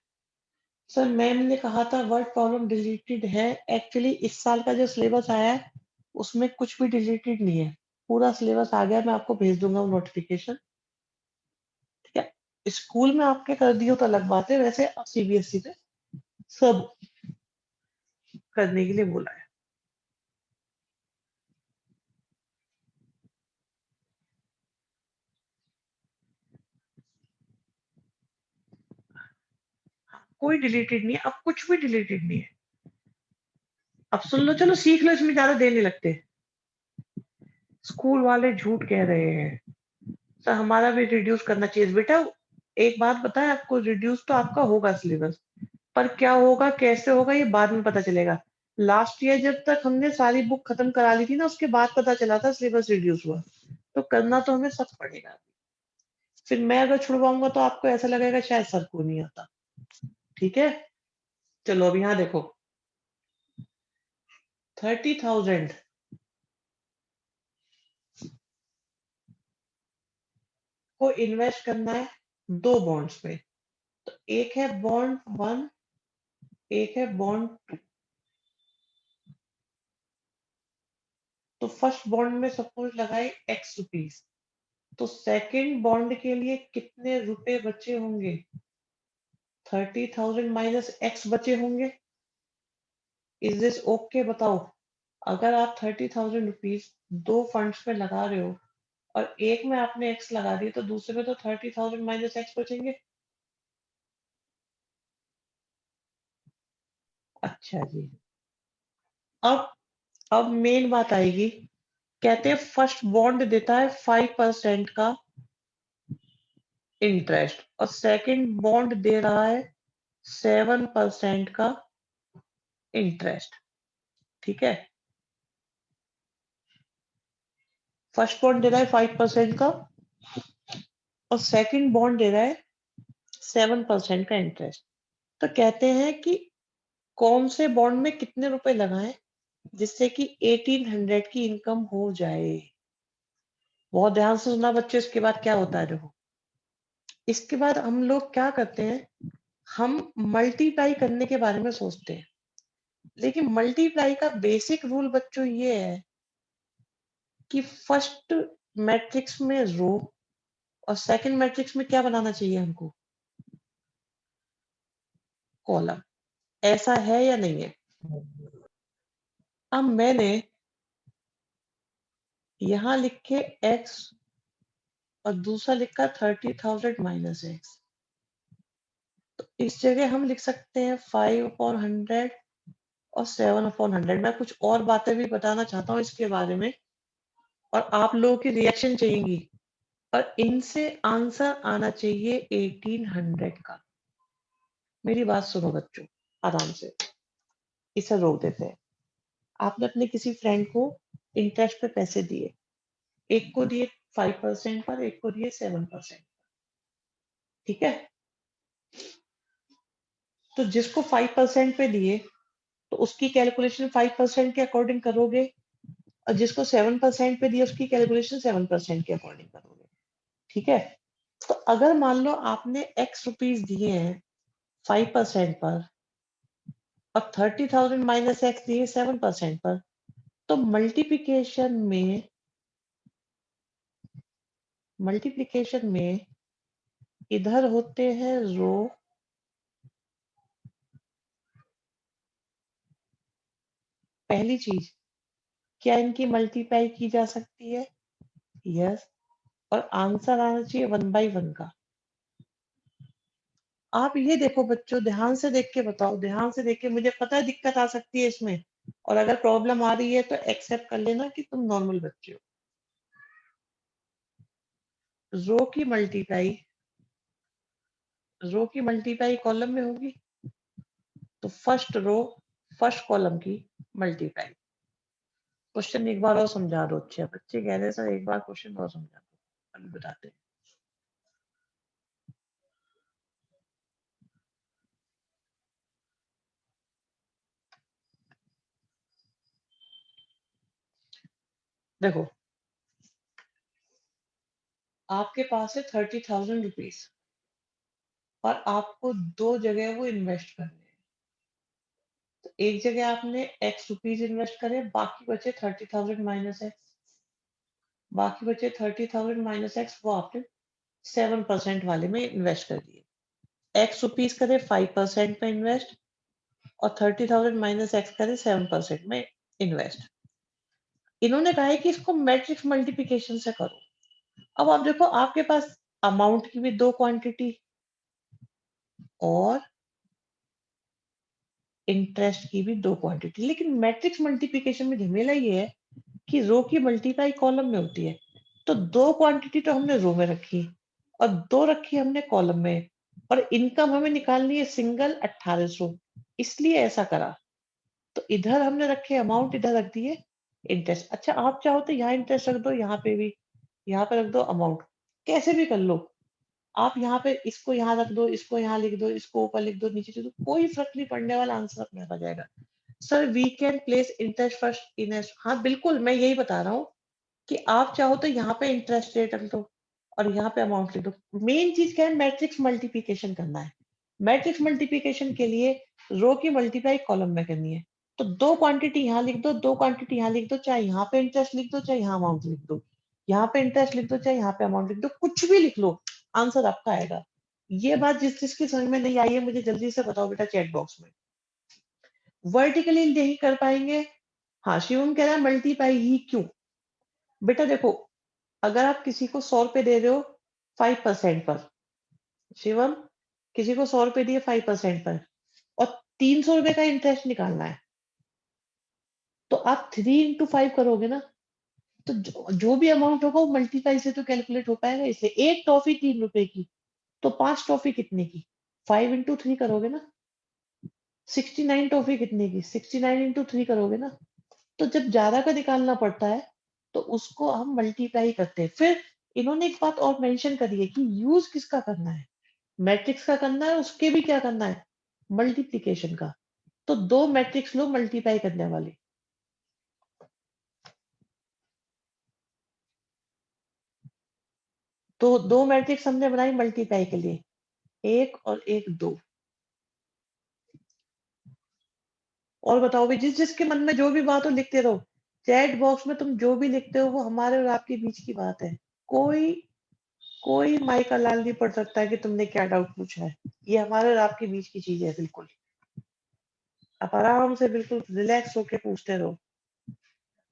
सर, मैम ने कहा था वर्ड प्रॉब्लम डिलीटेड है। एक्चुअली इस साल का जो सिलेबस आया है, उसमें कुछ भी डिलीटेड नहीं है। पूरा सिलेबस आ गया, मैं आपको भेज दूंगा वो नोटिफिकेशन, ठीक है। स्कूल में आपके कर दियो तो अलग बात है, वैसे अब सीबीएसई पे सब करने के लिए बोला है। कोई डिलीटेड नहीं है, अब कुछ भी डिलीटेड नहीं है। अब सुन लो, चलो सीख लो, इसमें ज्यादा देर नहीं लगते। स्कूल वाले झूठ कह रहे हैं, सर हमारा भी रिड्यूस करना चाहिए बेटा। एक बात बताएं आपको, रिड्यूस तो आपका होगा सिलेबस, पर क्या होगा कैसे होगा ये बाद में पता चलेगा। लास्ट ईयर जब तक हमने सारी बुक खत्म करा ली थी ना, उसके बाद पता चला था सिलेबस रिड्यूस हुआ। तो करना तो हमें सब पड़ेगा। फिर मैं अगर छुड़वाऊंगा तो आपको ऐसा लगेगा शायद सर को नहीं आता। ठीक है, चलो अब यहाँ देखो, 30,000 को इन्वेस्ट करना है दो बॉन्ड्स में। तो एक है बॉन्ड वन, एक है बॉन्ड टू। तो फर्स्ट बॉन्ड में सपोज लगाए एक्स रुपीज, तो सेकंड बॉन्ड के लिए कितने रुपए बचे होंगे? 30,000 माइनस एक्स बचे होंगे। इज दिस ओके बताओ? अगर आप 30,000 रुपीज दो फंड्स में लगा रहे हो और एक में आपने एक्स लगा दी, तो दूसरे में तो 30,000 माइनस एक्स बचेंगे। अच्छा जी। अब अब मेन बात आएगी। कहते हैं फर्स्ट बॉन्ड देता है 5% का इंटरेस्ट और सेकंड बॉन्ड दे रहा है 7% का इंटरेस्ट। ठीक है, फर्स्ट बॉन्ड दे रहा है 5% का और सेकंड बॉन्ड दे रहा है 7% का इंटरेस्ट। तो कहते हैं कि कौन से बॉन्ड में कितने रुपए लगाएं जिससे कि 1800 की इनकम हो जाए। बहुत ध्यान से सुनना बच्चों, इसके बाद क्या होता है देखो। इसके बाद हम लोग क्या करते हैं, हम मल्टीप्लाई करने के बारे में सोचते हैं। लेकिन मल्टीप्लाई का बेसिक रूल बच्चों ये है कि फर्स्ट मैट्रिक्स में रो और सेकंड मैट्रिक्स में क्या बनाना चाहिए हमको? कॉलम। ऐसा है या नहीं है? अब मैंने यहां लिखे x और दूसरा लिखा 30,000 माइनस एक्स। तो इस जगह हम लिख सकते हैं 5/100 और 7/100। मैं कुछ और बातें भी बताना चाहता हूँ इसके बारे में और आप लोगों की रिएक्शन चाहिएगी। और इनसे आंसर आना चाहिए 1800 का। मेरी बात सुनो बच्चों, आराम से, इसे रोक देते हैं। आपने अपने किसी फ्रेंड को इंटरेस्ट पे पैसे दिए, एक को दिए 5% पर, एक को दिए 7%। ठीक है, तो जिसको 5% पे दिए तो उसकी कैलकुलेशन 5% के अकॉर्डिंग करोगे और जिसको 7% पे दिए उसकी कैलकुलेशन 7% के अकॉर्डिंग करोगे। ठीक है, तो अगर मान लो आपने एक्स रुपीज दिए हैं 5% पर और 30,000 माइनस एक्स दिए 7% पर, तो मल्टीप्लिकेशन में इधर होते हैं रो, पहली चीज, क्या इनकी मल्टीप्लाई की जा सकती है? यस। और आंसर आना चाहिए 1/1 का। आप ये देखो बच्चों, ध्यान से देख के बताओ, ध्यान से देख के, मुझे पता है दिक्कत आ सकती है इसमें, और अगर प्रॉब्लम आ रही है तो एक्सेप्ट कर लेना कि तुम नॉर्मल बच्चे हो। रो की मल्टीप्लाई कॉलम में होगी, तो फर्स्ट रो फर्स्ट कॉलम की मल्टीप्लाई। क्वेश्चन एक बार और समझा दो, अच्छे बच्चे कह रहे हैं सर एक बार क्वेश्चन और समझा दो, अभी बताते हैं। देखो, आपके पास है 30,000 रुपीज और आपको दो जगह वो इन्वेस्ट करने हैं। तो एक जगह आपने एक्स रुपीज इन्वेस्ट करे, बाकी बचे 30,000 माइनस एक्स। बाकी बचे 30,000 माइनस एक्स, वो आपने 7% वाले में इन्वेस्ट कर दिए। एक्स रुपीज करे 5% में इन्वेस्ट और 30,000 माइनस एक्स करे 7% में इन्वेस्ट। इन्होंने कहा है कि इसको मैट्रिक्स मल्टीप्लिकेशन से करो। अब आप देखो आपके पास अमाउंट की भी दो क्वांटिटी और इंटरेस्ट की भी दो क्वांटिटी, लेकिन मैट्रिक्स मल्टीप्लिकेशन में झमेला ये है कि रो की मल्टीप्लाई कॉलम में होती है। तो दो क्वांटिटी तो हमने रो में रखी और दो रखी हमने कॉलम में, और इनकम हमें निकालनी है सिंगल 1800, इसलिए ऐसा करा। तो इधर हमने रखे अमाउंट, इधर रख दिए इंटरेस्ट। अच्छा आप चाहो तो यहाँ इंटरेस्ट रख दो, यहाँ पे भी, यहाँ पे रख दो अमाउंट, कैसे भी कर लो आप। यहाँ पे इसको यहाँ रख दो, इसको यहाँ लिख दो, इसको ऊपर लिख दो, नीचे लिख दो, कोई फर्क नहीं पड़ने वाला, आंसर अपने आप आ जाएगा। Sir we can place interest first in S, हाँ बिल्कुल मैं यही बता रहा हूँ कि आप चाहो तो यहाँ पे इंटरेस्ट रेट रख दो और यहाँ पे अमाउंट लिख दो। मेन चीज क्या है, मैट्रिक्स मल्टीप्लिकेशन करना है। मैट्रिक्स मल्टीप्लिकेशन के लिए रो की मल्टीप्लाई कॉलम में करनी है। तो दो क्वांटिटी यहाँ लिख दो, दो क्वांटिटी यहाँ लिख दो, चाहे यहाँ पे इंटरेस्ट लिख दो चाहे यहाँ अमाउंट लिख दो, यहाँ पे इंटरेस्ट लिख दो चाहे यहाँ पे अमाउंट लिख दो, कुछ भी लिख लो, आंसर आपका आएगा। ये बात जिस जिसकी समझ में नहीं आई है मुझे जल्दी से बताओ बेटा चैट बॉक्स में। वर्टिकली नहीं कर पाएंगे, हाँ शिवम कह रहा है मल्टीप्लाई ही क्यों। बेटा देखो, अगर आप किसी को 100 रुपए दे रहे हो 5% पर, शिवम किसी को 100 रुपए दिए 5% पर और 300 रुपए का इंटरेस्ट निकालना है, तो आप 3 into 5 करोगे ना, तो जो भी अमाउंट होगा वो मल्टीप्लाई से तो कैलकुलेट हो पाएगा। इसलिए एक टॉफी 3 रुपए की, तो 5 टॉफी कितने की, 5 into 3 करोगे ना। 69 टॉफी कितने की, 69 into 3 करोगे ना। तो जब ज्यादा का निकालना पड़ता है तो उसको हम मल्टीप्लाई करते हैं। फिर इन्होंने एक बात और मेंशन करी है कि यूज किसका करना है, मैट्रिक्स का करना है, उसके भी क्या करना है, मल्टीप्लिकेशन का। तो दो मैट्रिक्स लो मल्टीप्लाई करने वाले, तो दो मैट्रिक्स हमने बनाई मल्टीप्लाई के लिए, एक और एक दो। और बताओ भी, जिस जिसके मन में जो भी बात हो लिखते रहो, चैट बॉक्स में तुम जो भी लिखते हो वो हमारे और आपके बीच की बात है। कोई कोई माई का लाल नहीं पड़ सकता है कि तुमने क्या डाउट पूछा है, ये हमारे और आपके बीच की चीज है। बिल्कुल आप आराम से बिल्कुल रिलैक्स होके पूछते रहो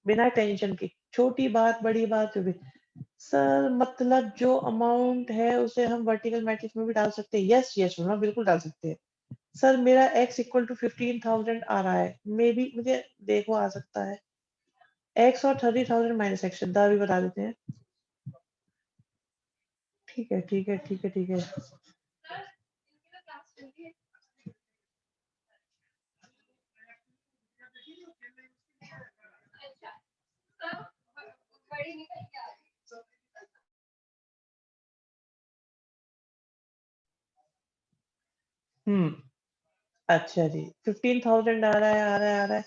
बिना टेंशन के, छोटी बात बड़ी बात जो भी। सर मतलब जो अमाउंट है उसे हम वर्टिकल मैट्रिक्स में भी डाल सकते हैं, यस यस बिल्कुल डाल सकते हैं। सर मेरा x इक्वल टू 15,000 आ रहा है, मे बी मुझे देखो आ सकता है x और 30,000 माइनस एक्स, सिद्धा भी बता देते हैं। ठीक है ठीक है ठीक है ठीक है। हम्म, अच्छा जी 15,000 आ रहा है आ रहा है आ रहा है।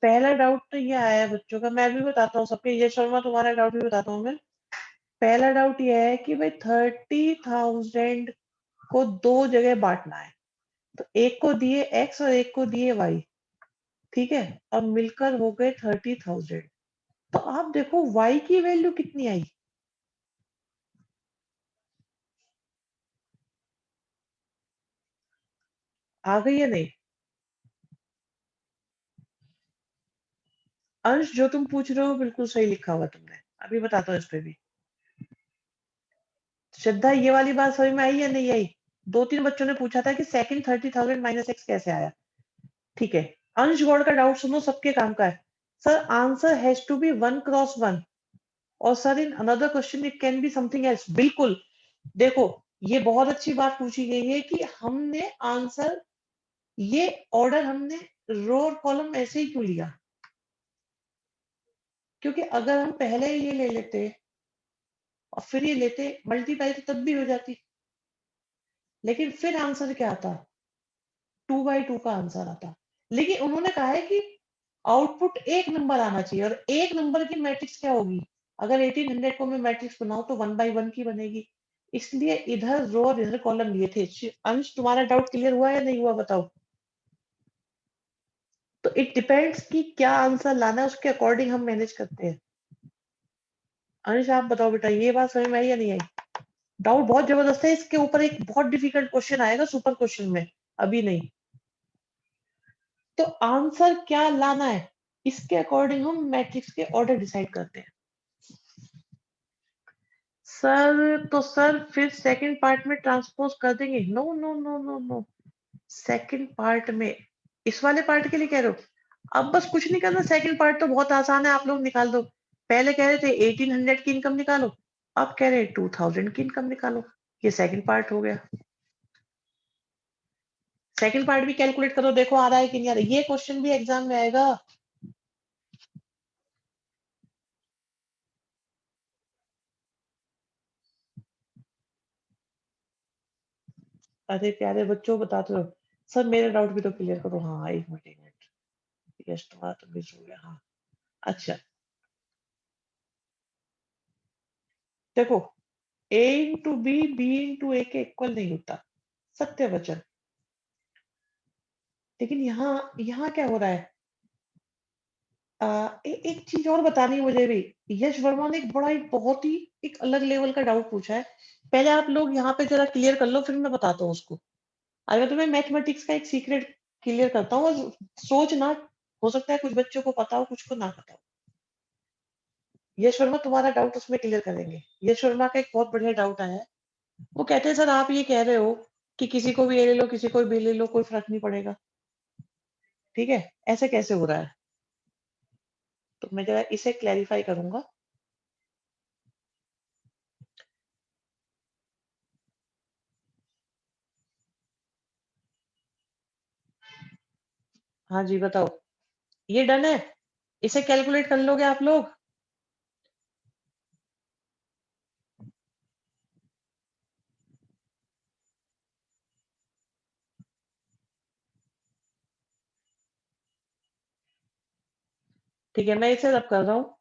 पहला डाउट तो ये आया है बच्चों का, मैं भी बताता हूँ सबके, ये शर्मा तुम्हारा डाउट भी बताता हूँ मैं। पहला डाउट ये है कि भाई 30,000 को दो जगह बांटना है, तो एक को दिए एक्स और एक को दिए वाई, ठीक है, अब मिलकर हो गए 30,000। तो आप देखो वाई की वैल्यू कितनी आई, आ गई या नहीं। अंश जो तुम पूछ रहे हो बिल्कुल सही लिखा हुआ तुमने, अभी बताता हूँ इस पे भी। श्रद्धा ये वाली बात समझ में आई या नहीं आई। दो तीन बच्चों ने पूछा था कि सेकंड 30,000 माइनस एक्स कैसे आया। ठीक है, अंश गौड़ का डाउट सुनो, सबके काम का है। Sir answer has to be 1 cross 1, और sir in another question it can be something else. बिल्कुल, देखो ये बहुत अच्छी बात पूछी गई है कि हमने आंसर, ये ऑर्डर हमने रो और कॉलम ऐसे ही क्यों लिया, क्योंकि अगर हम पहले ये ले लेते और फिर ये लेते मल्टीप्लाई तो तब भी हो जाती, लेकिन फिर आंसर क्या आता, 2/2 का आंसर आता। लेकिन उन्होंने कहा है कि आउटपुट एक नंबर आना चाहिए, और एक नंबर की मैट्रिक्स क्या होगी, अगर 1800 को मैं मैट्रिक्स बनाऊं तो 1/1 की बनेगी। इसलिए इधर रो और इधर कॉलम लिए थे। अंश तुम्हारा डाउट क्लियर हुआ या नहीं हुआ बताओ। तो इट डिपेंड्स कि क्या आंसर लाना है, उसके अकॉर्डिंग हम मैनेज करते हैं। अंश आप बताओ बेटा, ये बात समझ में आई या नहीं आई। डाउट बहुत जबरदस्त है, इसके ऊपर एक बहुत डिफिकल्ट क्वेश्चन आएगा सुपर क्वेश्चन में, अभी नहीं। तो आंसर क्या लाना है, इसके अकॉर्डिंग हम मैट्रिक्स के ऑर्डर डिसाइड करते हैं। सर तो सर फिर सेकंड पार्ट में ट्रांसपोज कर देंगे? No no no no no, second part में, इस वाले पार्ट के लिए कह रहे हो? अब बस कुछ नहीं करना, सेकंड पार्ट तो बहुत आसान है, आप लोग निकाल दो। पहले कह रहे थे 1800 की इनकम निकालो, अब कह रहे हैं 2000 की इनकम निकालो, ये सेकंड पार्ट हो गया। सेकंड पार्ट भी कैलकुलेट करो, देखो आ रहा है कि नहीं आ रहा है। ये क्वेश्चन भी एग्जाम में आएगा। अरे प्यारे बच्चों बताते रहो। सर मेरा डाउट भी तो क्लियर करो। हाँ एक मिनट एक मिनट, यस तुम्हारा तो मिस हो गया। हाँ अच्छा, देखो ए इंटू बी इंटू ए के इक्वल नहीं होता, सत्य वचन। लेकिन यहाँ यहाँ क्या हो रहा है, एक चीज और बतानी है मुझे भी। यश वर्मा ने एक बड़ा ही बहुत ही एक अलग लेवल का डाउट पूछा है, पहले आप लोग यहाँ पे जरा क्लियर कर लो, फिर मैं बताता हूँ उसको। अगर तुम्हें मैथमेटिक्स का एक सीक्रेट क्लियर करता हूँ, और सोचना, हो सकता है कुछ बच्चों को पता हो, कुछ को ना पता हो। यश वर्मा तुम्हारा डाउट उसमें क्लियर करेंगे। यश वर्मा का एक बहुत बढ़िया डाउट आया है, वो कहते हैं सर आप ये कह रहे हो कि किसी को भी ए ले लो, किसी को भी बी ले लो, कोई फर्क नहीं पड़ेगा, ठीक है, ऐसे कैसे हो रहा है? तो मैं जरा इसे क्लैरिफाई करूंगा। हाँ जी बताओ, ये डन है? इसे कैलकुलेट कर लोगे आप लोग? ठीक है, मैं इसे रब कर रहा हूँ।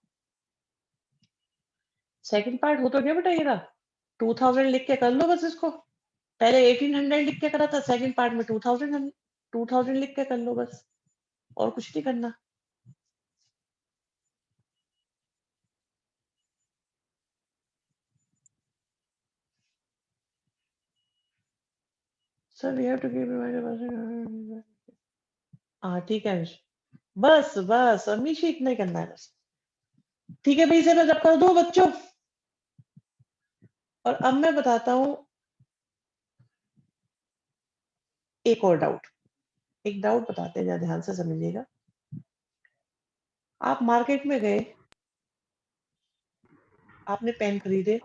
सेकंड पार्ट हो तो गया बेटा, ये रहा। 2000 लिख के कर लो बस इसको। पहले 1800 लिख के करा था, सेकंड पार्ट में 2000 लिख के कर लो बस, और कुछ नहीं करना। Sir we have to give, हाँ ठीक है अमीश। बस बस अमीश ही इतना ही करना है बस। ठीक है भाई, इसे मैं रब कर दो बच्चों। और अब मैं बताता हूँ एक और डाउट। एक डाउट बताते हैं, जरा ध्यान से समझिएगा। आप मार्केट में गए, आपने पेन खरीदे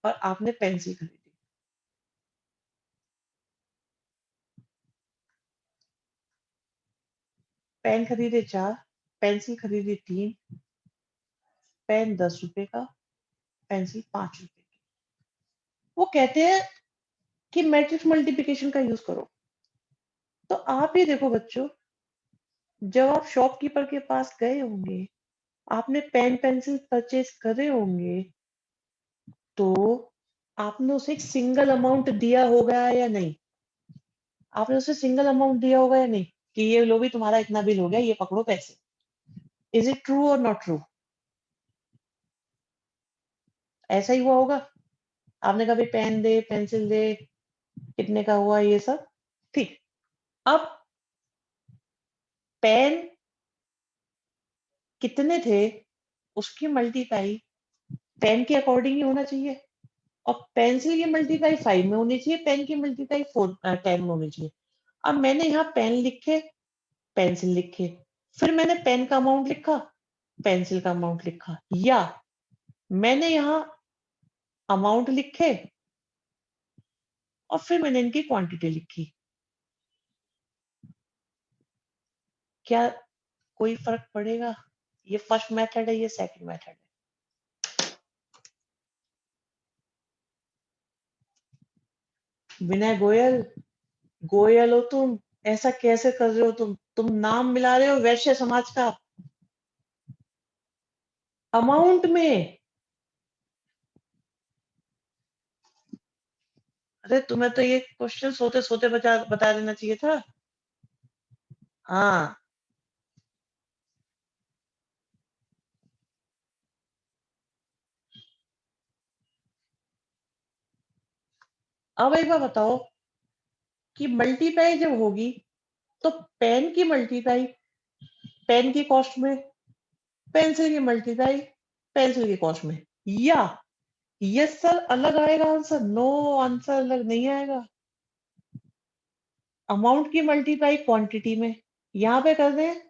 और आपने पेंसिल खरीदी। पेन खरीदे 4, पेंसिल खरीदी 3, पेन 10 रुपए का, पेंसिल 5 रुपए की। वो कहते हैं कि मैट्रिक्स मल्टीप्लिकेशन का यूज करो। तो आप ही देखो बच्चों, जब आप शॉपकीपर के पास गए होंगे, आपने पेन पेंसिल परचेज करे होंगे, तो आपने उसे एक सिंगल अमाउंट दिया होगा या नहीं? आपने उसे सिंगल अमाउंट दिया होगा या नहीं, कि ये लो भी तुम्हारा इतना बिल हो गया, ये पकड़ो पैसे। इज इट ट्रू और नॉट ट्रू? ऐसा ही हुआ होगा। आपने कभी पेन दे, पेंसिल दे, कितने का हुआ ये सब, ठीक। अब पेन कितने थे, उसकी मल्टीप्लाई पेन के अकॉर्डिंग ही होना चाहिए। और पेंसिल की मल्टीप्लाई 5 में होनी चाहिए, पेन की मल्टीप्लाई 10 में होनी चाहिए। अब मैंने यहाँ पेन लिखे, पेंसिल लिखे, फिर मैंने पेन का अमाउंट लिखा, पेंसिल का अमाउंट लिखा, या मैंने यहाँ अमाउंट लिखे और फिर मैंने इनकी क्वांटिटी लिखी, क्या कोई फर्क पड़ेगा? ये फर्स्ट मेथड है, ये सेकंड मेथड है। विनय गोयल, गोयल हो तुम, ऐसा कैसे कर रहे हो तुम नाम मिला रहे हो वैश्य समाज का अमाउंट में। अरे तुम्हें तो ये क्वेश्चन सोते सोते बता देना चाहिए था। हाँ अब एक बार बताओ कि मल्टीप्लाई जब होगी तो पेन की मल्टीप्लाई पेन की कॉस्ट में, पेंसिल की मल्टीप्लाई पेंसिल की कॉस्ट में, या यस सर अलग आएगा आंसर? नो, आंसर अलग नहीं आएगा। अमाउंट की मल्टीप्लाई क्वांटिटी में, यहाँ पे कर दें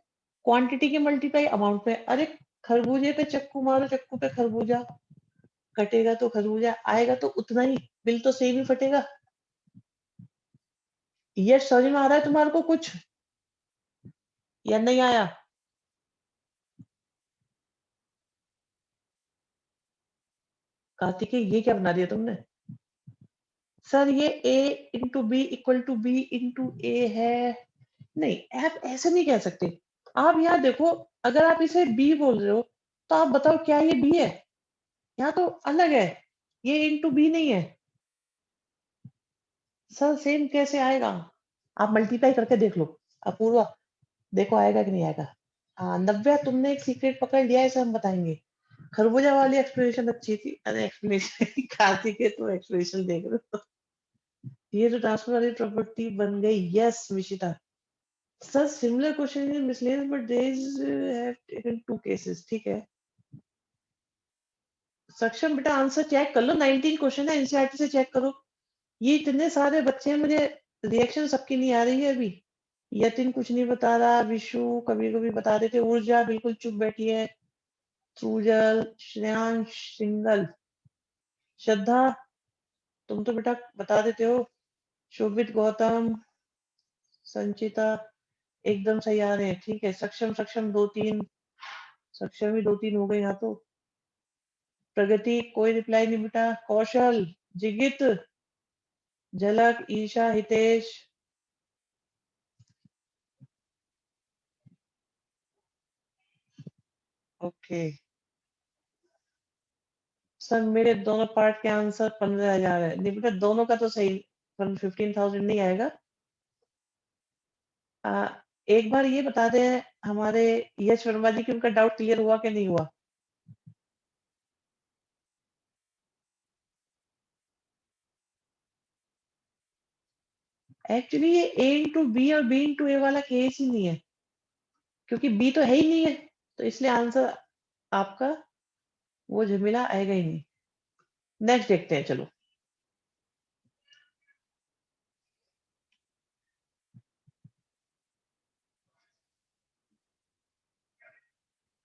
क्वांटिटी की मल्टीप्लाई अमाउंट पे। अरे खरबूजे पे चक्कू मारो, चक्कू पे खरबूजा, कटेगा तो खरबूजा आएगा तो उतना ही, बिल तो सेम ही फटेगा। ये समझ में आ रहा है तुम्हारे को कुछ या नहीं आया? कार्तिकेय ये क्या बना दिया तुमने? सर ये a into B equal to B into A है। नहीं, आप ऐसे नहीं कह सकते। आप यहाँ देखो, अगर आप इसे b बोल रहे हो तो आप बताओ क्या ये b है? यहाँ तो अलग है, ये इंटू बी नहीं है। सर सेम कैसे आएगा? आप मल्टीप्लाई करके देख लो। अपूर्वा, देखो आएगा कि नहीं आएगा। हाँ नव्या, तुमने एक सीक्रेट पकड़ लिया है, इसे हम बताएंगे। खरबूजा वाली एक्सप्लेनेशन अच्छी थी। अरे एक्सप्लेनेशन कार्तिक है, तुम एक्सप्लेनेशन देख रहे हो। ये तो ट्रांसफर वाली प्रॉपर्टी बन गई। Yes Vishita. Sir similar question in miscellaneous but there have taken two cases. ठीक है सक्षम, बेटा आंसर चेक कर लो। 19 क्वेश्चन है, एनसीईआरटी से चेक करो। ये इतने सारे बच्चे हैं, मुझे रिएक्शन सबकी नहीं आ रही है अभी। यतिन कुछ नहीं बता रहा, विशु कभी कभी बता देते, ऊर्जा बिल्कुल चुप बैठी है, सूजल, श्रेयांश, सिंगल, श्रद्धा तुम तो बेटा बता देते हो, शोभित, गौतम, संचिता एकदम सही आ रहे हैं। ठीक है सक्षम, सक्षम दो तीन, सक्षम ही दो तीन हो गए यहाँ तो। प्रगति कोई रिप्लाई नहीं बेटा। कौशल, जिगित, झलक, ईशा, हितेश, ओके। सर मेरे दोनों पार्ट के आंसर 15,000 है। नहीं बेटा दोनों का तो सही, 15,000 नहीं आएगा। आ, एक बार ये बता दें हमारे यश वर्मा जी की, उनका डाउट क्लियर हुआ कि नहीं हुआ? एक्चुअली ये ए इंटू बी और बी इंटू ए वाला केस ही नहीं है, क्योंकि बी तो है ही नहीं है, तो इसलिए आंसर आपका वो झमेला आएगा ही नहीं। नेक्स्ट देखते हैं चलो।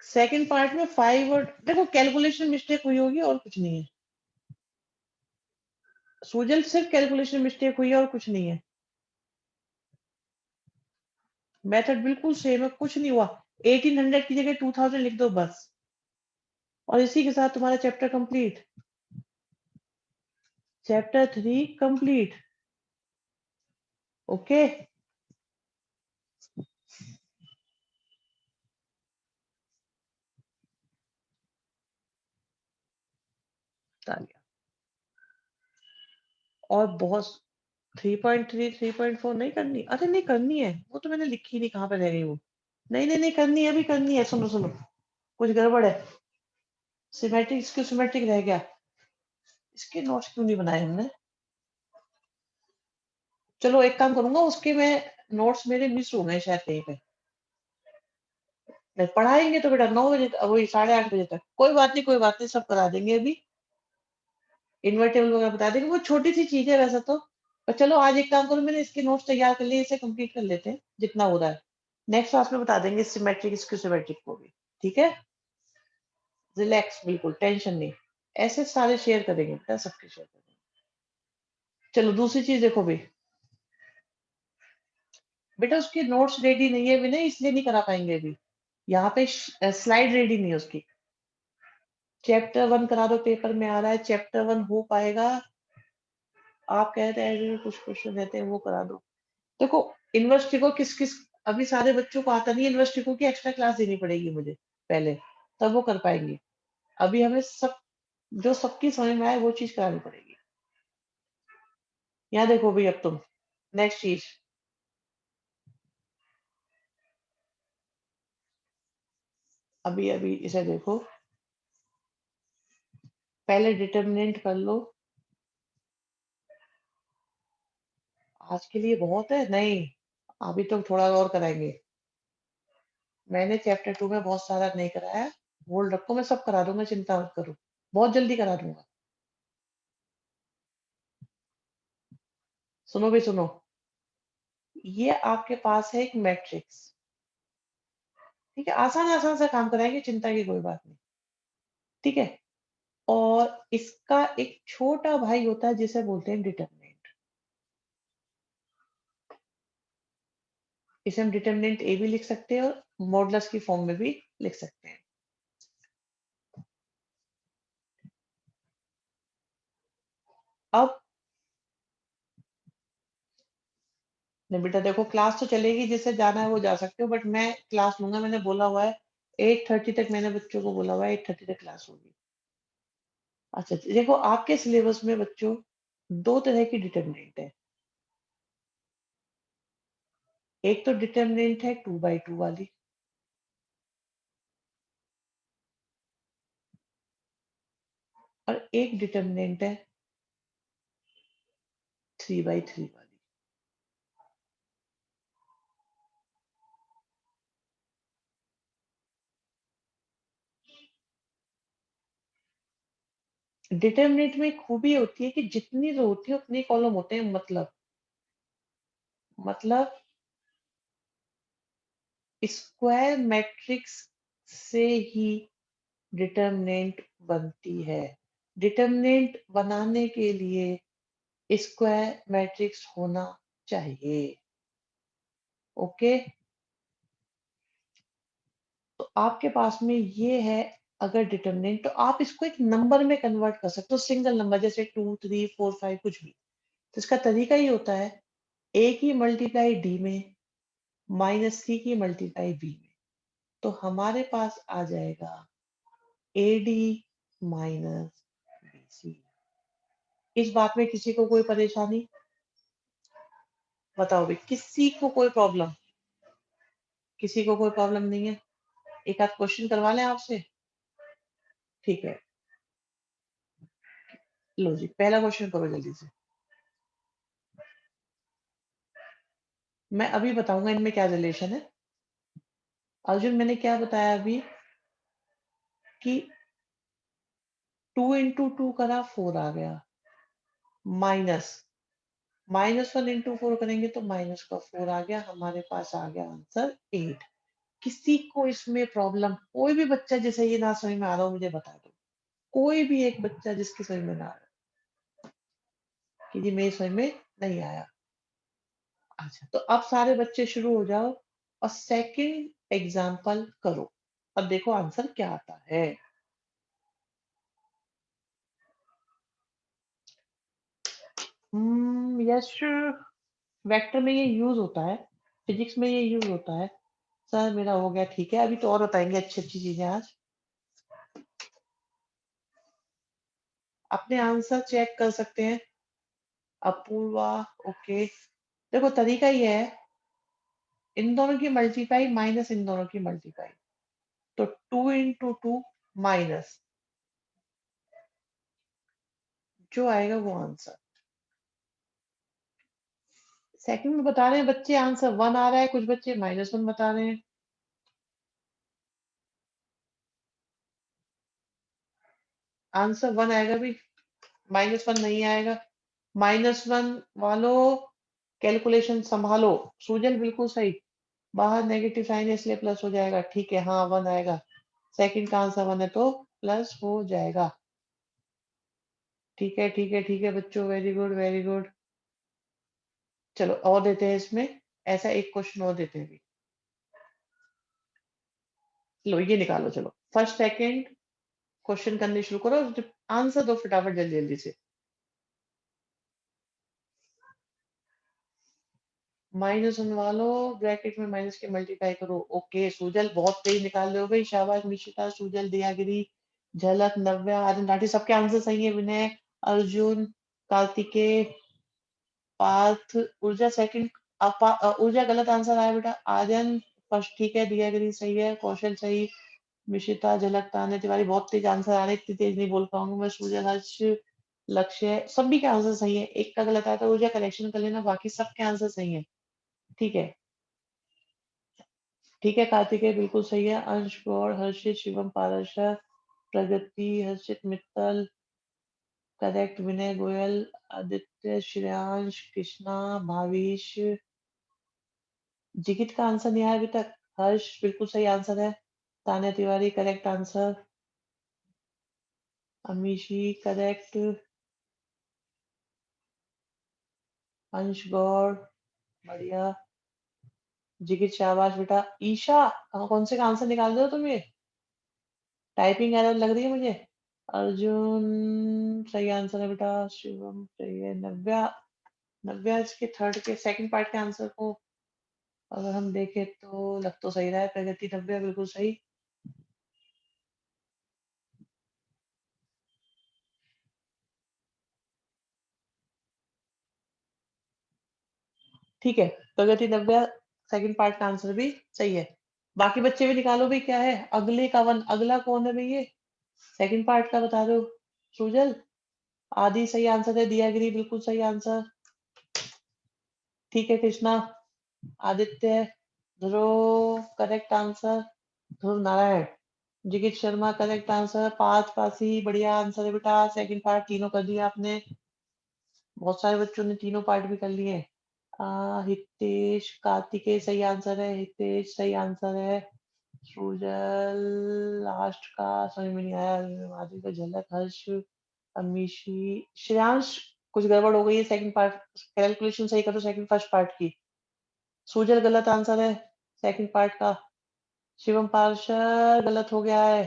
सेकंड पार्ट में 5 और देखो कैलकुलेशन मिस्टेक हुई होगी और कुछ नहीं है। सूजल सिर्फ कैलकुलेशन मिस्टेक हुई है और कुछ नहीं है। मेथड बिल्कुल सेम है, कुछ नहीं हुआ। 1800 की जगह 2000 लिख दो बस, और इसी के साथ तुम्हारा chapter complete. Chapter 3 complete. Okay Talia. और बहुत 3.3 3.4 नहीं करनी? अरे नहीं करनी है, वो तो मैंने लिखी नहीं, कहाँ पे रह गई वो। नहीं नहीं नहीं करनी है, अभी करनी है। सुनो सुनो, कुछ गड़बड़ है। सिमेट्रिक, इसके सिमेट्रिक रह गया। इसके नोट्स क्यों नहीं बनाए हमने? चलो एक काम करूंगा, उसके मैं नोट्स मेरे मिस हो गए शायद कहीं पे। नहीं, पढ़ाएंगे तो बेटा 9 बजे वही 8:30 बजे तक। कोई बात नहीं, कोई बात नहीं, सब करा देंगे अभी। इन्वर्टेबल वगैरह बता देंगे, वो छोटी सी चीज है वैसे तो। पर चलो आज एक काम करो, मैंने इसके नोट्स तैयार कर लिए, इसे कंप्लीट कर लेते हैं जितना हो रहा है। नेक्स्ट क्लास में बता देंगे सिमेट्रिक, इसकी सिमेट्रिक को भी। ठीक है रिलैक्स, बिल्कुल टेंशन नहीं। ऐसे सारे शेयर करेंगे बेटा, सबके शेयर करेंगे। चलो दूसरी चीज देखो भी, बेटा उसकी नोट्स रेडी नहीं है अभी, नहीं इसलिए नहीं करा पाएंगे अभी। यहाँ पे स्लाइड रेडी नहीं है उसकी। चैप्टर 1 करा दो, पेपर में आ रहा है चैप्टर 1 हो पाएगा। आप कहते हैं कुछ क्वेश्चन रहते हैं वो करा दो। देखो यूनिवर्सिटी को किस किस, अभी सारे बच्चों को आता नहीं है यूनिवर्सिटी को, की एक्स्ट्रा क्लास देनी पड़ेगी मुझे पहले, तब वो कर पाएंगे। अभी हमें सब जो सबकी समझ में आए वो चीज करानी पड़ेगी। यहाँ देखो भाई अब तुम, नेक्स्ट चीज, अभी अभी इसे देखो। पहले डिटर्मिनेंट कर लो, आज के लिए बहुत है? नहीं, अभी तो थोड़ा और कराएँगे। मैंने चैप्टर 2 में बहुत सारा नहीं कराया, होल्ड रखो मैं सब करा दूँगा, चिंता मत करो। बहुत जल्दी करा दूँगा। सुनो भी सुनो, ये आपके पास है एक मैट्रिक्स, ठीक है? आसान-आसान सा काम कराएँगे, चिंता की कोई बात नहीं, ठीक है? और इसका एक छोटा भाई होता है जिसे बोलते हैं डिटरमिनेंट। इसे हम डिटरमिनेंट ए भी लिख सकते हैं और मॉडुलस की फॉर्म में भी लिख सकते हैं। अब नहीं बेटा देखो क्लास तो चलेगी, जिसे जाना है वो जा सकते हो, बट मैं क्लास लूँगा, मैंने बोला हुआ है 8:30 तक, मैंने बच्चों को बोला हुआ है 8:30 तक क्लास होगी। अच्छा, देखो आपके सिलेबस में बच्चों 2 तरह की डिटरमिनेंट है। एक तो डिटरमिनेंट है 2/2 वाली, और एक डिटरमिनेंट है 3/3 वाली। डिटरमिनेंट में एक खूबी होती है कि जितनी रो होती है उतने कॉलम होते हैं, मतलब स्क्वायर मैट्रिक्स से ही डिटरमिनेंट बनती है। डिटरमिनेंट बनाने के लिए स्क्वायर मैट्रिक्स होना चाहिए। ओके, तो आपके पास में ये है, अगर डिटरमिनेंट, तो आप इसको एक नंबर में कन्वर्ट कर सकते हो, सिंगल नंबर जैसे 2 3 4 5 कुछ भी। तो इसका तरीका ये होता है, ए की मल्टीप्लाई डी में माइनस सी की मल्टीप्लाई बी में, तो हमारे पास आ जाएगा A D minus B C. इस बात में किसी को कोई परेशानी? बताओ भाई, किसी को कोई प्रॉब्लम? किसी को कोई प्रॉब्लम नहीं है? एक आध क्वेश्चन करवा लें आपसे? ठीक है, लो जी पहला क्वेश्चन करो जल्दी से। मैं अभी बताऊंगा इनमें क्या रिलेशन है। अर्जुन मैंने क्या बताया अभी कि 2 into 2 करा 4 आ गया, माइनस -1 into 4 करेंगे तो माइनस का 4 आ गया, हमारे पास आ गया आंसर 8। किसी को इसमें प्रॉब्लम? कोई भी बच्चा जिसे ये ना समझ में आ रहा हो मुझे बता दो, कोई भी एक बच्चा जिसकी समझ में ना आ रहा हो कि जी मेरी समझ में नहीं आया। अच्छा, तो अब सारे बच्चे शुरू हो जाओ और सेकंड एग्जाम्पल करो और देखो आंसर क्या आता है। यस, वेक्टर में ये यूज होता है, फिजिक्स में ये यूज होता है। सर मेरा हो गया, ठीक है, अभी तो और बताएंगे अच्छी अच्छी चीजें आज। अपने आंसर चेक कर सकते हैं। अपूर्वा, ओके, देखो तरीका ये है, इन दोनों की मल्टीप्लाई माइनस इन दोनों की मल्टीप्लाई, तो 2 into 2 माइनस, जो आएगा वो आंसर। सेकंड में बता रहे हैं बच्चे आंसर 1 आ रहा है, कुछ बच्चे -1 बता रहे हैं। आंसर 1 आएगा भी, -1 नहीं आएगा। -1 वालों कैलकुलेशन संभालो, सूजन बिल्कुल सही, बाहर नेगेटिव साइन है इसलिए प्लस हो जाएगा, ठीक है, हाँ 1 आएगा। सेकंड का आंसर 1 है तो प्लस हो जाएगा। ठीक है, ठीक है, ठीक है बच्चों, वेरी गुड, वेरी गुड। चलो और देते हैं इसमें, ऐसा एक क्वेश्चन और देते हैं अभी। लो ये निकालो, चलो फर्स्ट सेकंड क्वेश्चन करने शुरू करो, आंसर दो फटाफट जल्दी जल्दी से। -1 वालों ब्रैकेट में माइनस के मल्टीप्लाई करो, ओके सुजल बहुत तेज निकाल रहे हो भाई, शाबाश निशिता, सुजल, दियागिरी, झलक, नव्या, आर्यन, राठी, सबके आंसर सही है। विनय, अर्जुन, कार्तिकेय, पार्थ, ऊर्जा सेकंड, ऊर्जा गलत आंसर आया बेटा। आर्यन फर्स्ट, ठीक है, दियागिरी सही है, कौशल सही, मिशिता, झलक, तान्या तिवारी बहुत तेज आंसर आ रहे हैं, इतनी तेज नहीं बोल पाऊंगा मैं। सूर्य, हर्ष, लक्ष्य, सभी के आंसर सही है। एक का गलत आया तो ऊर्जा करेक्शन कर लेना, बाकी सबके आंसर सही है। ठीक है। ठीक है, कार्तिकेय बिल्कुल सही है। अंश, गौड़, हर्षित, शिवम, पारशर, प्रगति, हर्षित, मित्तल, करेक्ट। विनय गोयल, आदित्य, श्रेयांश, कृष्णा, भाविश, जिगित का आंसर नहीं आया अभी तक। हर्ष बिल्कुल सही आंसर है। Tanya Tiwari correct answer. Amishi correct. अंश गौड़ बढ़िया। जिगित शाबाश बेटा। ईशा कहाँ, कौन से का आंसर निकाल रहे हो तुम ये? टाइपिंग एरर लग रही है मुझे। अर्जुन सही आंसर है बेटा। शिवम सही है। नव्या, नव्या इसके थर्ड के सेकंड पार्ट के आंसर को अगर हम देखें तो लग तो सही रहा है। प्रगति, नव्या बिल्कुल सही। ठीक है, प्रगति, नव्या सेकंड पार्ट का आंसर भी सही है। बाकी बच्चे भी निकालो भाई, क्या है अगले का वन, अगला कौन है भाई ये? सेकंड पार्ट का बता दो। सुजल, आदि सही आंसर है। दियागिरी बिल्कुल सही आंसर। ठीक है कृष्णा, आदित्य, ध्रुव करेक्ट आंसर। ध्रुव नारायण, जिगित शर्मा करेक्ट आंसर। पांच पासी बढ़िया आंसर है बेटा। सेकंड पार्ट तीनों कर दिया आपने। बहुत सारे बच्चों ने तीनों पार्ट भी कर लिए। हितेश, कार्तिकेय सही आंसर है। हितेश सही आंसर है। सुजल लास्ट का समझ में नहीं आया। आदि का झलक, हर्ष, अमीशी, श्रेयांश कुछ गड़बड़ हो गई है। सेकंड पार्ट कैलकुलेशन सही करो, सेकंड फर्स्ट पार्ट की। सुजल गलत आंसर है सेकंड पार्ट का। शिवम पार्षद गलत हो गया है,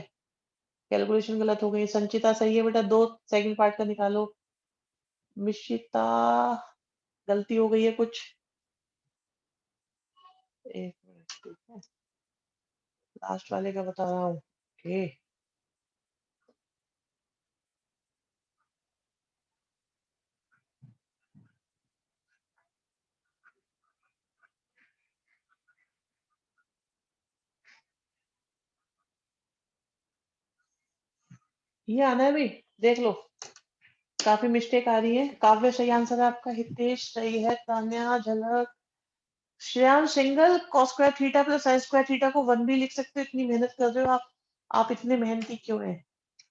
कैलकुलेशन गलत हो गई। संचिता सही है बेटा, दो सेकंड पार्ट का निकालो। मिशिता गलती हो गई है कुछ। एक मिनट, ठीक है, लास्ट वाले का बता रहा हूँ। ओके, ये आना है भाई, देख लो। काफी मिस्टेक आ रही है। काव्य सही आंसर है आपका। हितेश सही है। तान्या, झलक, Shreyansh, single cos square theta plus sin square theta को वन भी लिख सकते हो। इतनी मेहनत कर रहे हो आप। आप इतने मेहनती क्यों हैं?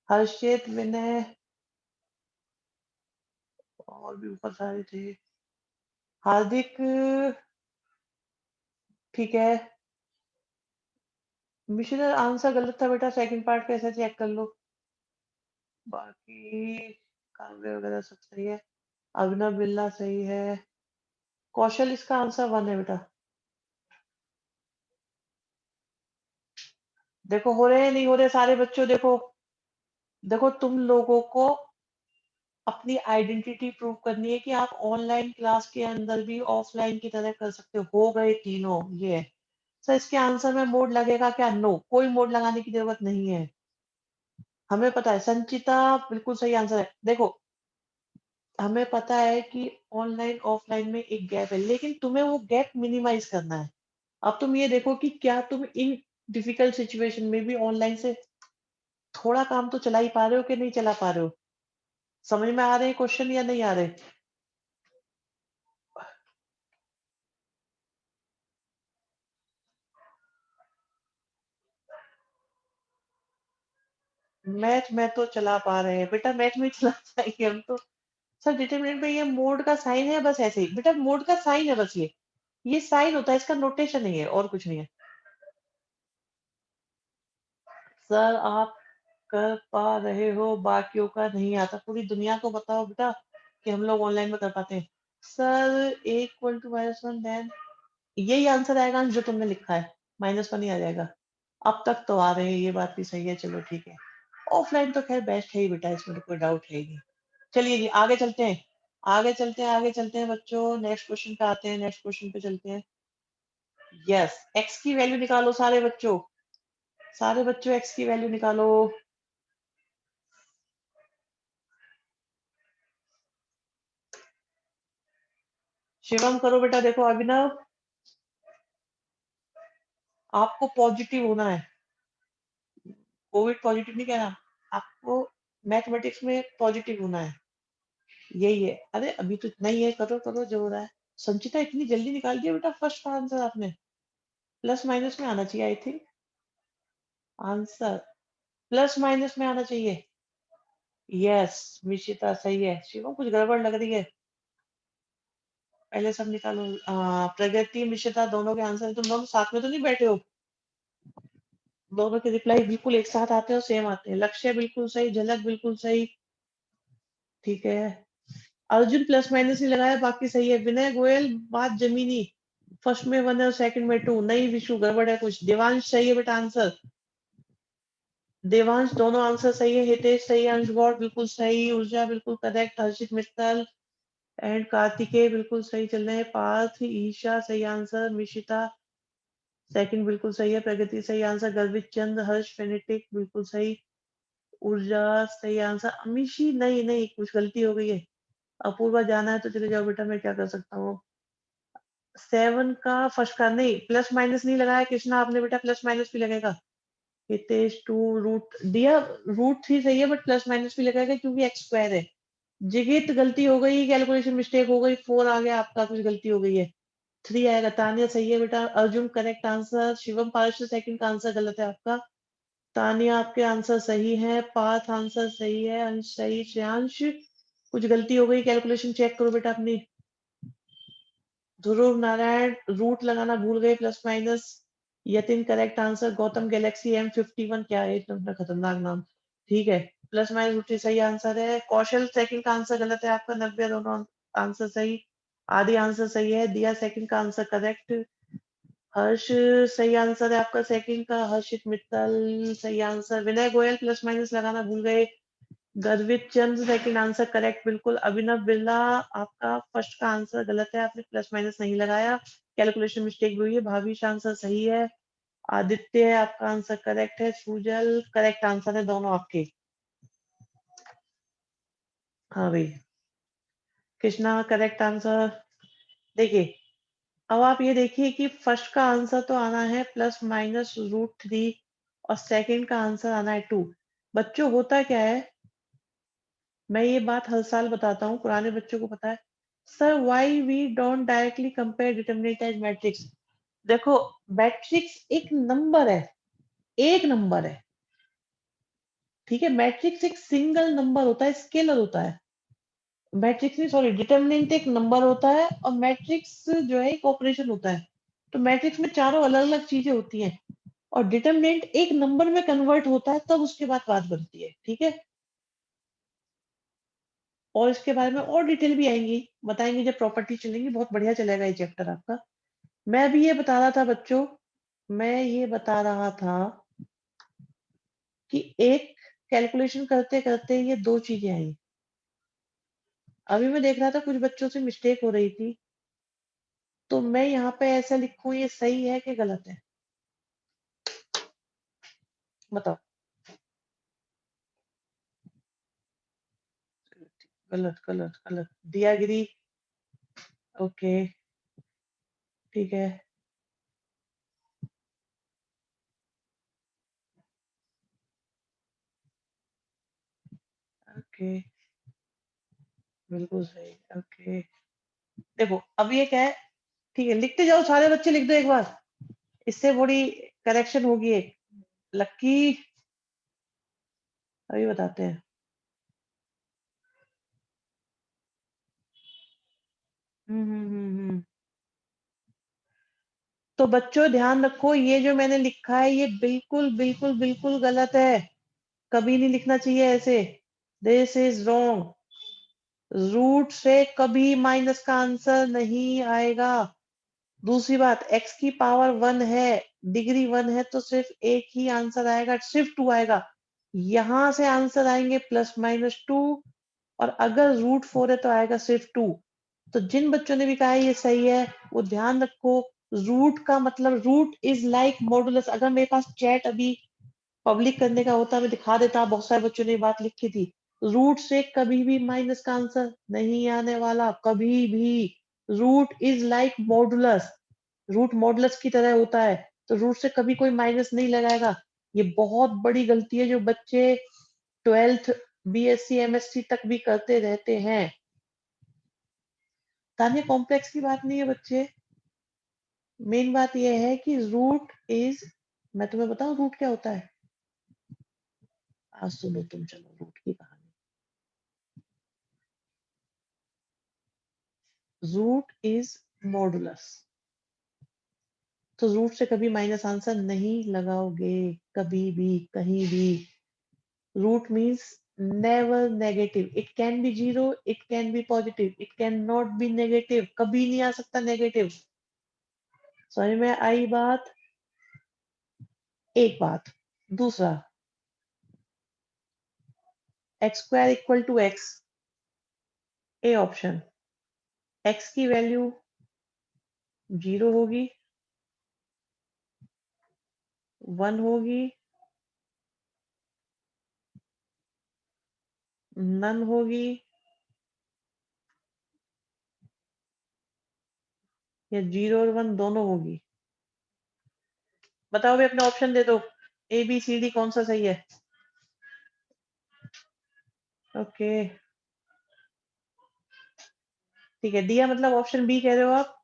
हर्षित, विनय और भी ऊपर सारे थे। हार्दिक ठीक है। मिशन आंसर गलत था बेटा, सेकंड पार्ट कैसे चेक कर लो। बाकी काव्य वगैरह सब सही है। अभिनव बिल्ला सही है। कौशल इसका आंसर वन है बेटा। देखो हो रहे हैं नहीं हो रहे सारे बच्चों, देखो। देखो तुम लोगों को अपनी आइडेंटिटी प्रूव करनी है कि आप ऑनलाइन क्लास के अंदर भी ऑफलाइन की तरह कर सकते हो गए तीनों। ये है सर। इसके आंसर में मोड लगेगा क्या? नो, कोई मोड लगाने की जरूरत नहीं है। हमें पता है। संचिता बिल्कुल सही आंसर है। देखो हमें पता है कि ऑनलाइन ऑफलाइन में एक गैप है, लेकिन तुम्हें वो गैप मिनिमाइज करना है। अब तुम ये देखो कि क्या तुम इन डिफिकल्ट सिचुएशन में भी ऑनलाइन से थोड़ा काम तो चला ही पा रहे हो कि नहीं चला पा रहे हो? समझ में आ रहे हैं क्वेश्चन या नहीं आ रहे? मैथ में तो चला पा रहे हैं बेटा, मैथ में चला चाहिए हम तो। सर डिटरमिनेंट में ये मोड का साइन है, बस ऐसे ही बेटा, मोड का साइन है बस। ये साइन होता है, इसका नोटेशन नहीं है और कुछ नहीं है। सर आप कर पा रहे हो, बाकियों का नहीं आता। पूरी दुनिया को बताओ बेटा कि हम लोग ऑनलाइन में कर पाते हैं। Sir A equal to -1 then यही आंसर आएगा जो तुमने लिखा है। -1 ही आ जाएगा। अब तक तो आ रहे हैं, ये बात भी सही है। चलो ठीक है, ऑफलाइन तो खैर बेस्ट है ही बेटा, इसमें तो कोई डाउट है ही नहीं। चलिए जी आगे चलते हैं। आगे चलते हैं, आगे चलते हैं बच्चों। नेक्स्ट क्वेश्चन पे आते हैं, नेक्स्ट क्वेश्चन पे चलते हैं। यस, एक्स की वैल्यू निकालो सारे बच्चों। सारे बच्चों एक्स की वैल्यू निकालो। शिवम करो बेटा। देखो अभिनव, आपको पॉजिटिव होना है। कोविड पॉजिटिव नहीं कहना, आपको मैथमेटिक्स में पॉजिटिव होना है। यही है। अरे अभी तो इतना ही है, करो करो जो हो रहा है। संचिता इतनी जल्दी निकाल दिया बेटा फर्स्ट का आंसर आपने। प्लस माइनस में आना चाहिए I think answer. Plus minus में आना चाहिए। यस मिशिता सही है। शिवम कुछ गड़बड़ लग रही है। पहले सब निकालो। प्रगति मिशिता दोनों के आंसर, तुम दोनों साथ में तो नहीं बैठे हो? दोनों के रिप्लाई बिल्कुल एक साथ आते हैं और सेम आते हैं। लक्ष्य बिल्कुल सही, झलक बिल्कुल सही। ठीक है। अर्जुन प्लस माइनस ही लगाया, बाकी सही है। विनय गोयल बात जमीनी। फर्स्ट में 1 है और सेकंड में 2। नहीं विशु गड़बड़ है कुछ। देवांश सही है बेटा आंसर। देवांश दोनों आंसर सही है। हितेश सही है। अंश गौड़ बिल्कुल सही। ऊर्जा बिल्कुल correct. Harshit Mittal and Kartikeya बिल्कुल सही चल रहे हैं। पार्थ ईशा सही आंसर। मिशिता सेकंड बिल्कुल सही है। प्रगति सही आंसर। गर्वित चंद हर्ष फेनेटिक बिल्कुल सही। ऊर्जा सही आंसर। अमीशी नहीं नहीं कुछ गलती हो गई है। अपूर्वा जाना है तो चले जाओ बेटा, मैं क्या कर सकता हूँ। 7 का फर्स्ट का नहीं, प्लस माइनस नहीं लगाया कृष्णा आपने बेटा, प्लस माइनस भी लगेगा। हितेश 2 रूट दिया। रूट 3 सही है बट प्लस माइनस भी लगाएगा क्योंकि एक्स स्क्वायर है। जिगित गलती हो गई, कैलकुलेशन मिस्टेक हो गई। 4 आ गया आपका, कुछ गलती हो गई है। 3 आएगा। तानिया सही है बेटा। Arjun correct answer. शिवम पार्श्व सेकंड का आंसर गलत है आपका। तानिया आपके आंसर सही है। पार्थ आंसर सही है। अंश सही। श्रेयांश कुछ गलती हो गई, कैलकुलेशन चेक करो बेटा अपनी। ध्रुव नारायण रूट लगाना भूल गए, plus minus. Yatin correct answer. Gautam Galaxy M51 क्या है इतना खतरनाक नाम। ठीक है। प्लस माइनस रूट सही आंसर है। कौशल सेकंड का आंसर गलत है आपका। 90 दोनों आंसर सही। आदि आंसर सही है। दिया सेकंड का आंसर करेक्ट। हर्ष सही आंसर है आपका सेकंड का। हर्षित मित्तल सही answer. Vinay Goyal plus minus लगाना भूल गए। गर्वित चंद सेकंड आंसर करेक्ट बिल्कुल। अभिनव बिरला आपका फर्स्ट का आंसर गलत है, आपने प्लस माइनस नहीं लगाया, कैलकुलेशन मिस्टेक भी हुई है। भाविश आंसर सही है। आदित्य आपका आंसर करेक्ट है। सुजल करेक्ट आंसर है दोनों आपके। हाँ भाई। Krishna correct answer. देखिए अब आप ये देखिए कि फर्स्ट का आंसर तो आना है +-√3 और सेकंड का आंसर आना है 2। बच्चों होता क्या है, मैं ये बात हर साल बताता हूँ, पुराने बच्चों को पता है। Sir why we don't directly compare determinant as matrix. देखो मैट्रिक्स एक नंबर है, एक नंबर है, ठीक है। मैट्रिक्स एक सिंगल नंबर होता है, स्केलर होता है। मैट्रिक्स नहीं, सॉरी, डिटरमिनेंट एक नंबर होता है और मैट्रिक्स जो है एक ऑपरेशन होता है। तो मैट्रिक्स में चारों अलग अलग चीजें होती हैं और डिटरमिनेंट एक नंबर में कन्वर्ट होता है, तब उसके बाद बात बनती है, ठीक है। और इसके बारे में और डिटेल भी आएंगी, बताएंगे जब प्रॉपर्टी चलेंगी, बहुत बढ़िया चलेगा ये चैप्टर आपका। मैं अभी ये बता रहा था बच्चों, मैं ये बता रहा था कि एक कैलकुलेशन करते करते ये दो चीजें आई। अभी मैं देख रहा था कुछ बच्चों से मिस्टेक हो रही थी, तो मैं यहाँ पे ऐसा लिखूं, ये सही है कि गलत है, बताओ। गलत गलत गलत। दियागिरी। ओके। ठीक है। ओके। बिल्कुल सही। ओके। देखो अब ये क्या है, ठीक है, लिखते जाओ सारे बच्चे, लिख दो एक बार, इससे बड़ी करेक्शन होगी एक। लक्की अभी बताते हैं। हम्म। तो बच्चों ध्यान रखो, ये जो मैंने लिखा है ये बिल्कुल बिल्कुल बिल्कुल गलत है। कभी नहीं लिखना चाहिए ऐसे। This is wrong. रूट से कभी माइनस का आंसर नहीं आएगा। दूसरी बात, x की पावर 1 है, डिग्री 1 है, तो सिर्फ एक ही आंसर आएगा, सिर्फ 2 आएगा। यहां से आंसर आएंगे +-2, और अगर √4 है तो आएगा सिर्फ 2। तो जिन बच्चों ने भी कहा है ये सही है, वो ध्यान रखो, रूट का मतलब रूट इज लाइक मॉडुलस। अगर मेरे पास चैट अभी पब्लिक करने का होता, मैं दिखा देता, बहुत सारे बच्चों ने ये बात लिखी थी। रूट से कभी भी माइनस का आंसर नहीं आने वाला, कभी भी। Root is like modulus, root modulus की तरह होता है, तो रूट से कभी कोई माइनस नहीं लगाएगा। ये बहुत बड़ी गलती है जो बच्चे 12th BSc MSc तक भी करते रहते हैं। तान्या कॉम्प्लेक्स की बात नहीं है बच्चे, मेन बात ये है कि रूट इज, मैं तुम्हें बताऊं रूट क्या होता है? आज सुनो तुम, चलो रूट की कहानी। Root is modulus. तो रूट से कभी माइनस आंसर नहीं लगाओगे, कभी भी, कहीं भी। Root means never negative. It can be zero, it can be positive, it can not be negative, कभी नहीं आ सकता नेगेटिव। समझ में आई बात? एक बात। दूसरा, X square equal to X, A option. X की वैल्यू जीरो होगी, वन होगी, नन होगी, या जीरो और वन दोनों होगी। बताओ भी, अपने ऑप्शन दे दो। ए बी सी डी कौन सा सही है? ओके, ठीक है। दिया मतलब ऑप्शन बी कह रहे हो आप?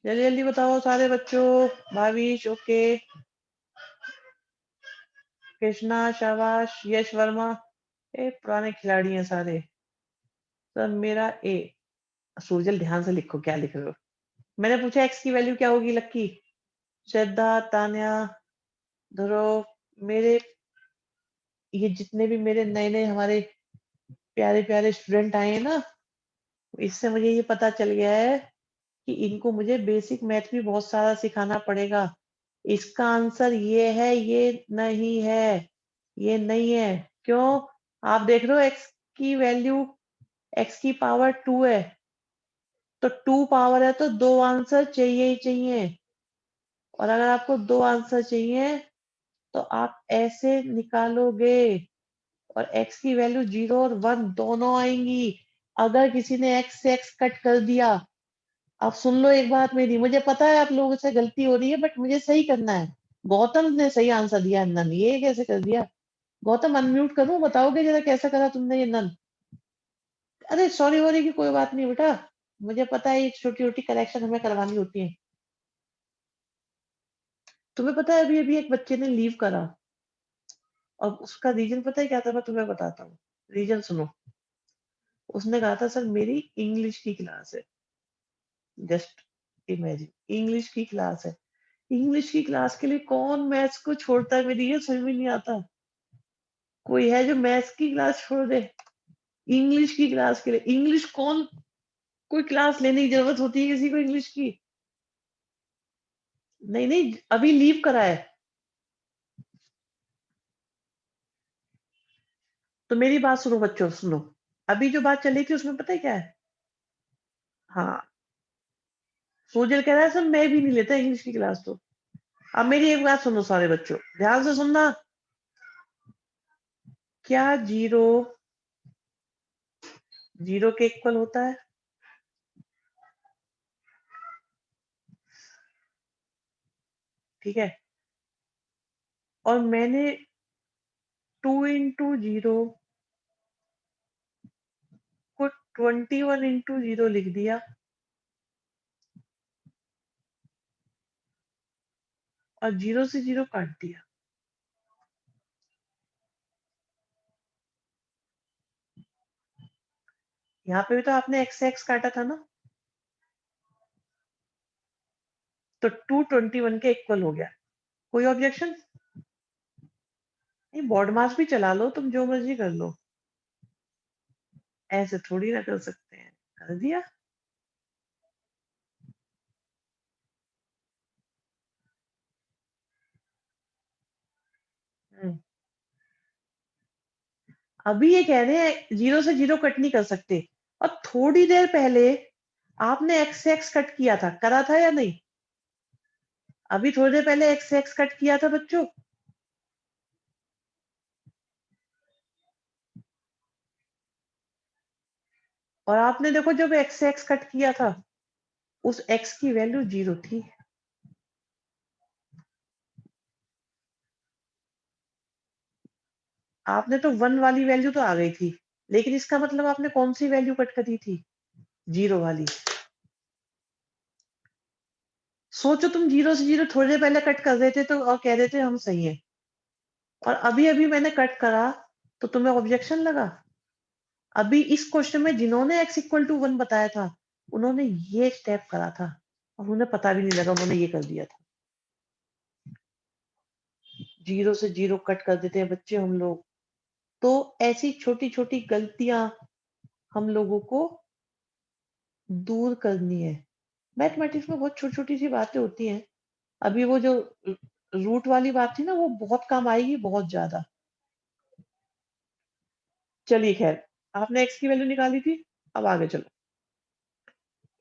जल्दी जल्दी बताओ सारे बच्चों। भाविश ओके, कृष्णा शाबाश, यश वर्मा, ए पुराने खिलाड़ी हैं सारे। सर मेरा ए। सूरजल ध्यान से लिखो क्या लिख रहे हो। मैंने पूछा एक्स की वैल्यू क्या होगी लक्की? श्रद्धा, तान्या, ध्रुव, मेरे, ये जितने भी मेरे नए नए हमारे प्यारे प्यारे स्टूडेंट आए हैं ना, इससे मुझे ये पता चल गया है कि इनको मुझे बेसिक मैथ भी बहुत सारा सिखाना पड़ेगा। इसका आंसर ये है, ये नहीं है, ये नहीं है। क्यों? आप देख रहे हो एक्स की वैल्यू, एक्स की पावर टू है, तो टू पावर है तो दो आंसर चाहिए ही चाहिए। और अगर आपको दो आंसर चाहिए तो आप ऐसे निकालोगे, और एक्स की वैल्यू जीरो और वन दोनों आएंगी। अगर किसी ने एक्स से एक्स कट कर दिया, आप सुन लो एक बात मेरी, मुझे पता है आप लोगों से गलती हो रही है, बट मुझे सही करना है। गौतम ने सही आंसर दिया, नन, ये कैसे कर दिया? गौतम अनम्यूट करूं, बताओगे जरा कैसा करा तुमने ये नन? अरे सॉरी वॉरी की कोई बात नहीं बेटा, मुझे पता है ये छोटी छोटी करेक्शन हमें करवानी होती है। तुम्हें पता है अभी अभी एक बच्चे ने लीव करा, और उसका रीजन पता है क्या था? मैं तुम्हें बताता हूँ, रीजन सुनो। उसने कहा था सर मेरी इंग्लिश की क्लास है। जस्ट इमेजिन, इंग्लिश की क्लास है। इंग्लिश की क्लास के लिए कौन मैथ्स को छोड़ता है? मेरी ये समझ में नहीं आता। कोई है जो मैथ्स की क्लास छोड़ दे इंग्लिश की क्लास के लिए? इंग्लिश कौन, कोई क्लास लेने की जरूरत होती है किसी को इंग्लिश की? नहीं नहीं, अभी लीव करा है। तो मेरी बात सुनो बच्चों, सुनो। अभी जो बात चल रही थी उसमें पता है क्या है? हाँ, सोजल कह रहा है सर मैं भी नहीं लेता इंग्लिश की क्लास तो। अब मेरी एक बात सुनो सारे बच्चों, ध्यान से सुनना। क्या जीरो जीरो के इक्वल होता है? ठीक है। और मैंने टू इंटू जीरो को 21 इंटू जीरो लिख दिया, और जीरो से जीरो काट दिया। यहाँ पे भी तो आपने एक्स से एक्स काटा था ना, तो 221 के इक्वल हो गया। कोई ऑब्जेक्शन? नहीं, बॉड मास भी चला लो तुम, जो मर्जी कर लो, ऐसे थोड़ी ना कर सकते हैं। कर दिया। हम्म। अभी ये कह रहे हैं जीरो से जीरो कट नहीं कर सकते, और थोड़ी देर पहले आपने एक्स से एक्स कट किया था, करा था या नहीं? अभी थोड़ी देर पहले एक्स से एक्स कट किया था बच्चों। और आपने देखो जब एक्स से एक्स कट किया था, उस एक्स की वैल्यू जीरो थी। आपने तो वन वाली वैल्यू तो आ गई थी, लेकिन इसका मतलब आपने कौन सी वैल्यू कट करी थी? जीरो वाली। सोचो तुम जीरो से जीरो थोड़ी देर पहले कट कर देते तो और कह देते हम सही है, और अभी अभी मैंने कट करा तो तुम्हें ऑब्जेक्शन लगा। अभी इस क्वेश्चन में जिन्होंने x इक्वल टू 1 बताया था उन्होंने ये स्टेप करा था और उन्हें पता भी नहीं लगा, उन्होंने ये कर दिया था। जीरो से जीरो कट कर देते हैं बच्चे हम लोग। तो ऐसी छोटी छोटी गलतियां हम लोगों को दूर करनी है। मैथमेटिक्स में बहुत छोटी छोटी सी बातें होती हैं। अभी वो जो रूट वाली बात थी ना वो बहुत काम आएगी, बहुत ज्यादा। चलिए खैर, आपने एक्स की वैल्यू निकाली थी, अब आगे चलो।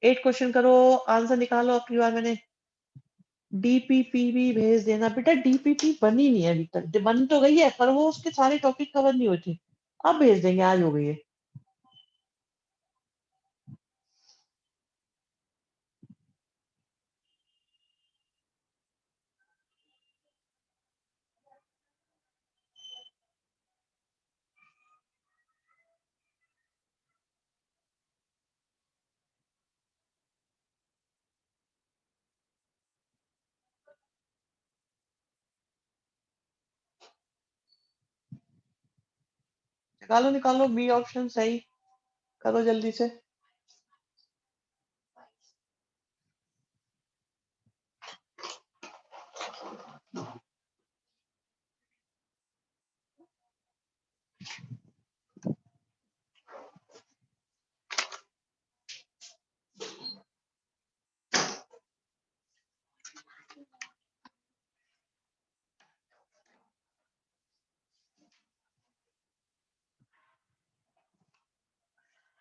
8 क्वेश्चन करो, आंसर निकालो। अगली बार मैंने डीपीपी भी भेज देना बेटा। डीपीपी बनी नहीं है अभी तक, बन तो गई है पर वो उसके सारे टॉपिक कवर नहीं होते। अब भेज देंगे, आज हो गई है। निकालो निकालो, बी ऑप्शन सही। करो जल्दी से।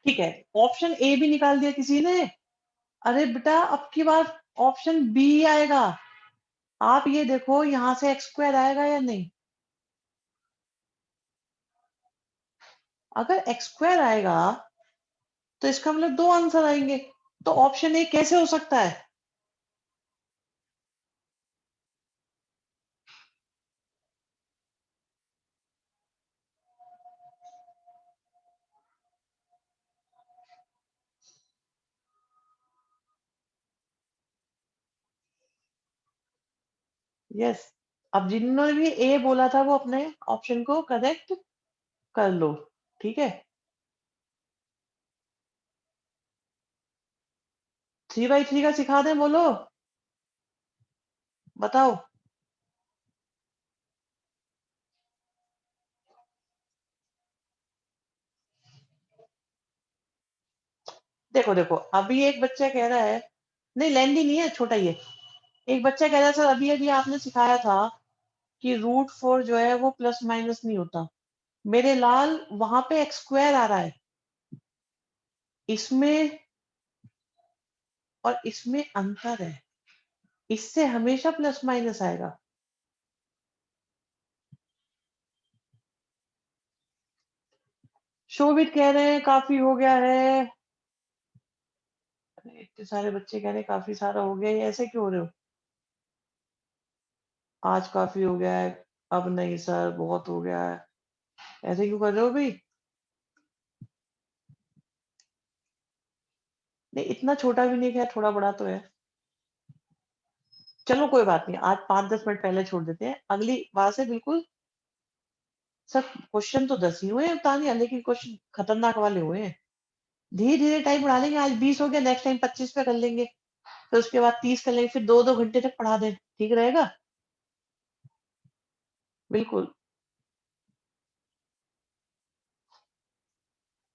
ठीक है, ऑप्शन ए भी निकाल दिया किसी ने। अरे बेटा अब की बार ऑप्शन बी आएगा। आप ये देखो यहाँ से एक्स स्क्वायर आएगा या नहीं। अगर एक्स स्क्वायर आएगा तो इसका मतलब दो आंसर आएंगे। तो ऑप्शन ए कैसे हो सकता है? यस। अब जिन्होंने भी ए बोला था वो अपने ऑप्शन को करेक्ट कर लो। ठीक है, 3/3 का सिखा दें, बोलो बताओ। देखो देखो, अभी एक बच्चा कह रहा है, नहीं लेंदी नहीं है, छोटा ही है। एक बच्चा कह रहा है सर अभी अभी आपने सिखाया था कि रूट 4 जो है वो प्लस माइनस नहीं होता। मेरे लाल वहां पे एक्स स्क्वायर आ रहा है, इसमें और इसमें अंतर है। इससे हमेशा प्लस माइनस आएगा। शोभित कह रहे हैं काफी हो गया है। अरे इतने सारे बच्चे कह रहे हैं काफी सारा हो गया, ये ऐसे क्यों हो रहे हो? आज काफी हो गया है, अब नहीं सर बहुत हो गया है, ऐसे क्यों कर रहे हो भाई? नहीं इतना छोटा भी नहीं है, थोड़ा बड़ा तो है। चलो कोई बात नहीं, आज 5-10 मिनट पहले छोड़ देते हैं, अगली बार से बिल्कुल। सर क्वेश्चन तो 10 ही हुए हैं तानिया, लेकिन क्वेश्चन खतरनाक वाले हुए हैं। धीरे धीरे टाइम बढ़ा लेंगे, आज 20 हो गया, नेक्स्ट टाइम 25 पे कर लेंगे, फिर उसके बाद 30 कर लेंगे, फिर 2-2 घंटे तक पढ़ा दें, ठीक रहेगा? बिल्कुल।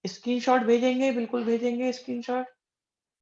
स्क्रीनशॉट भेजेंगे, बिल्कुल भेजेंगे स्क्रीनशॉट।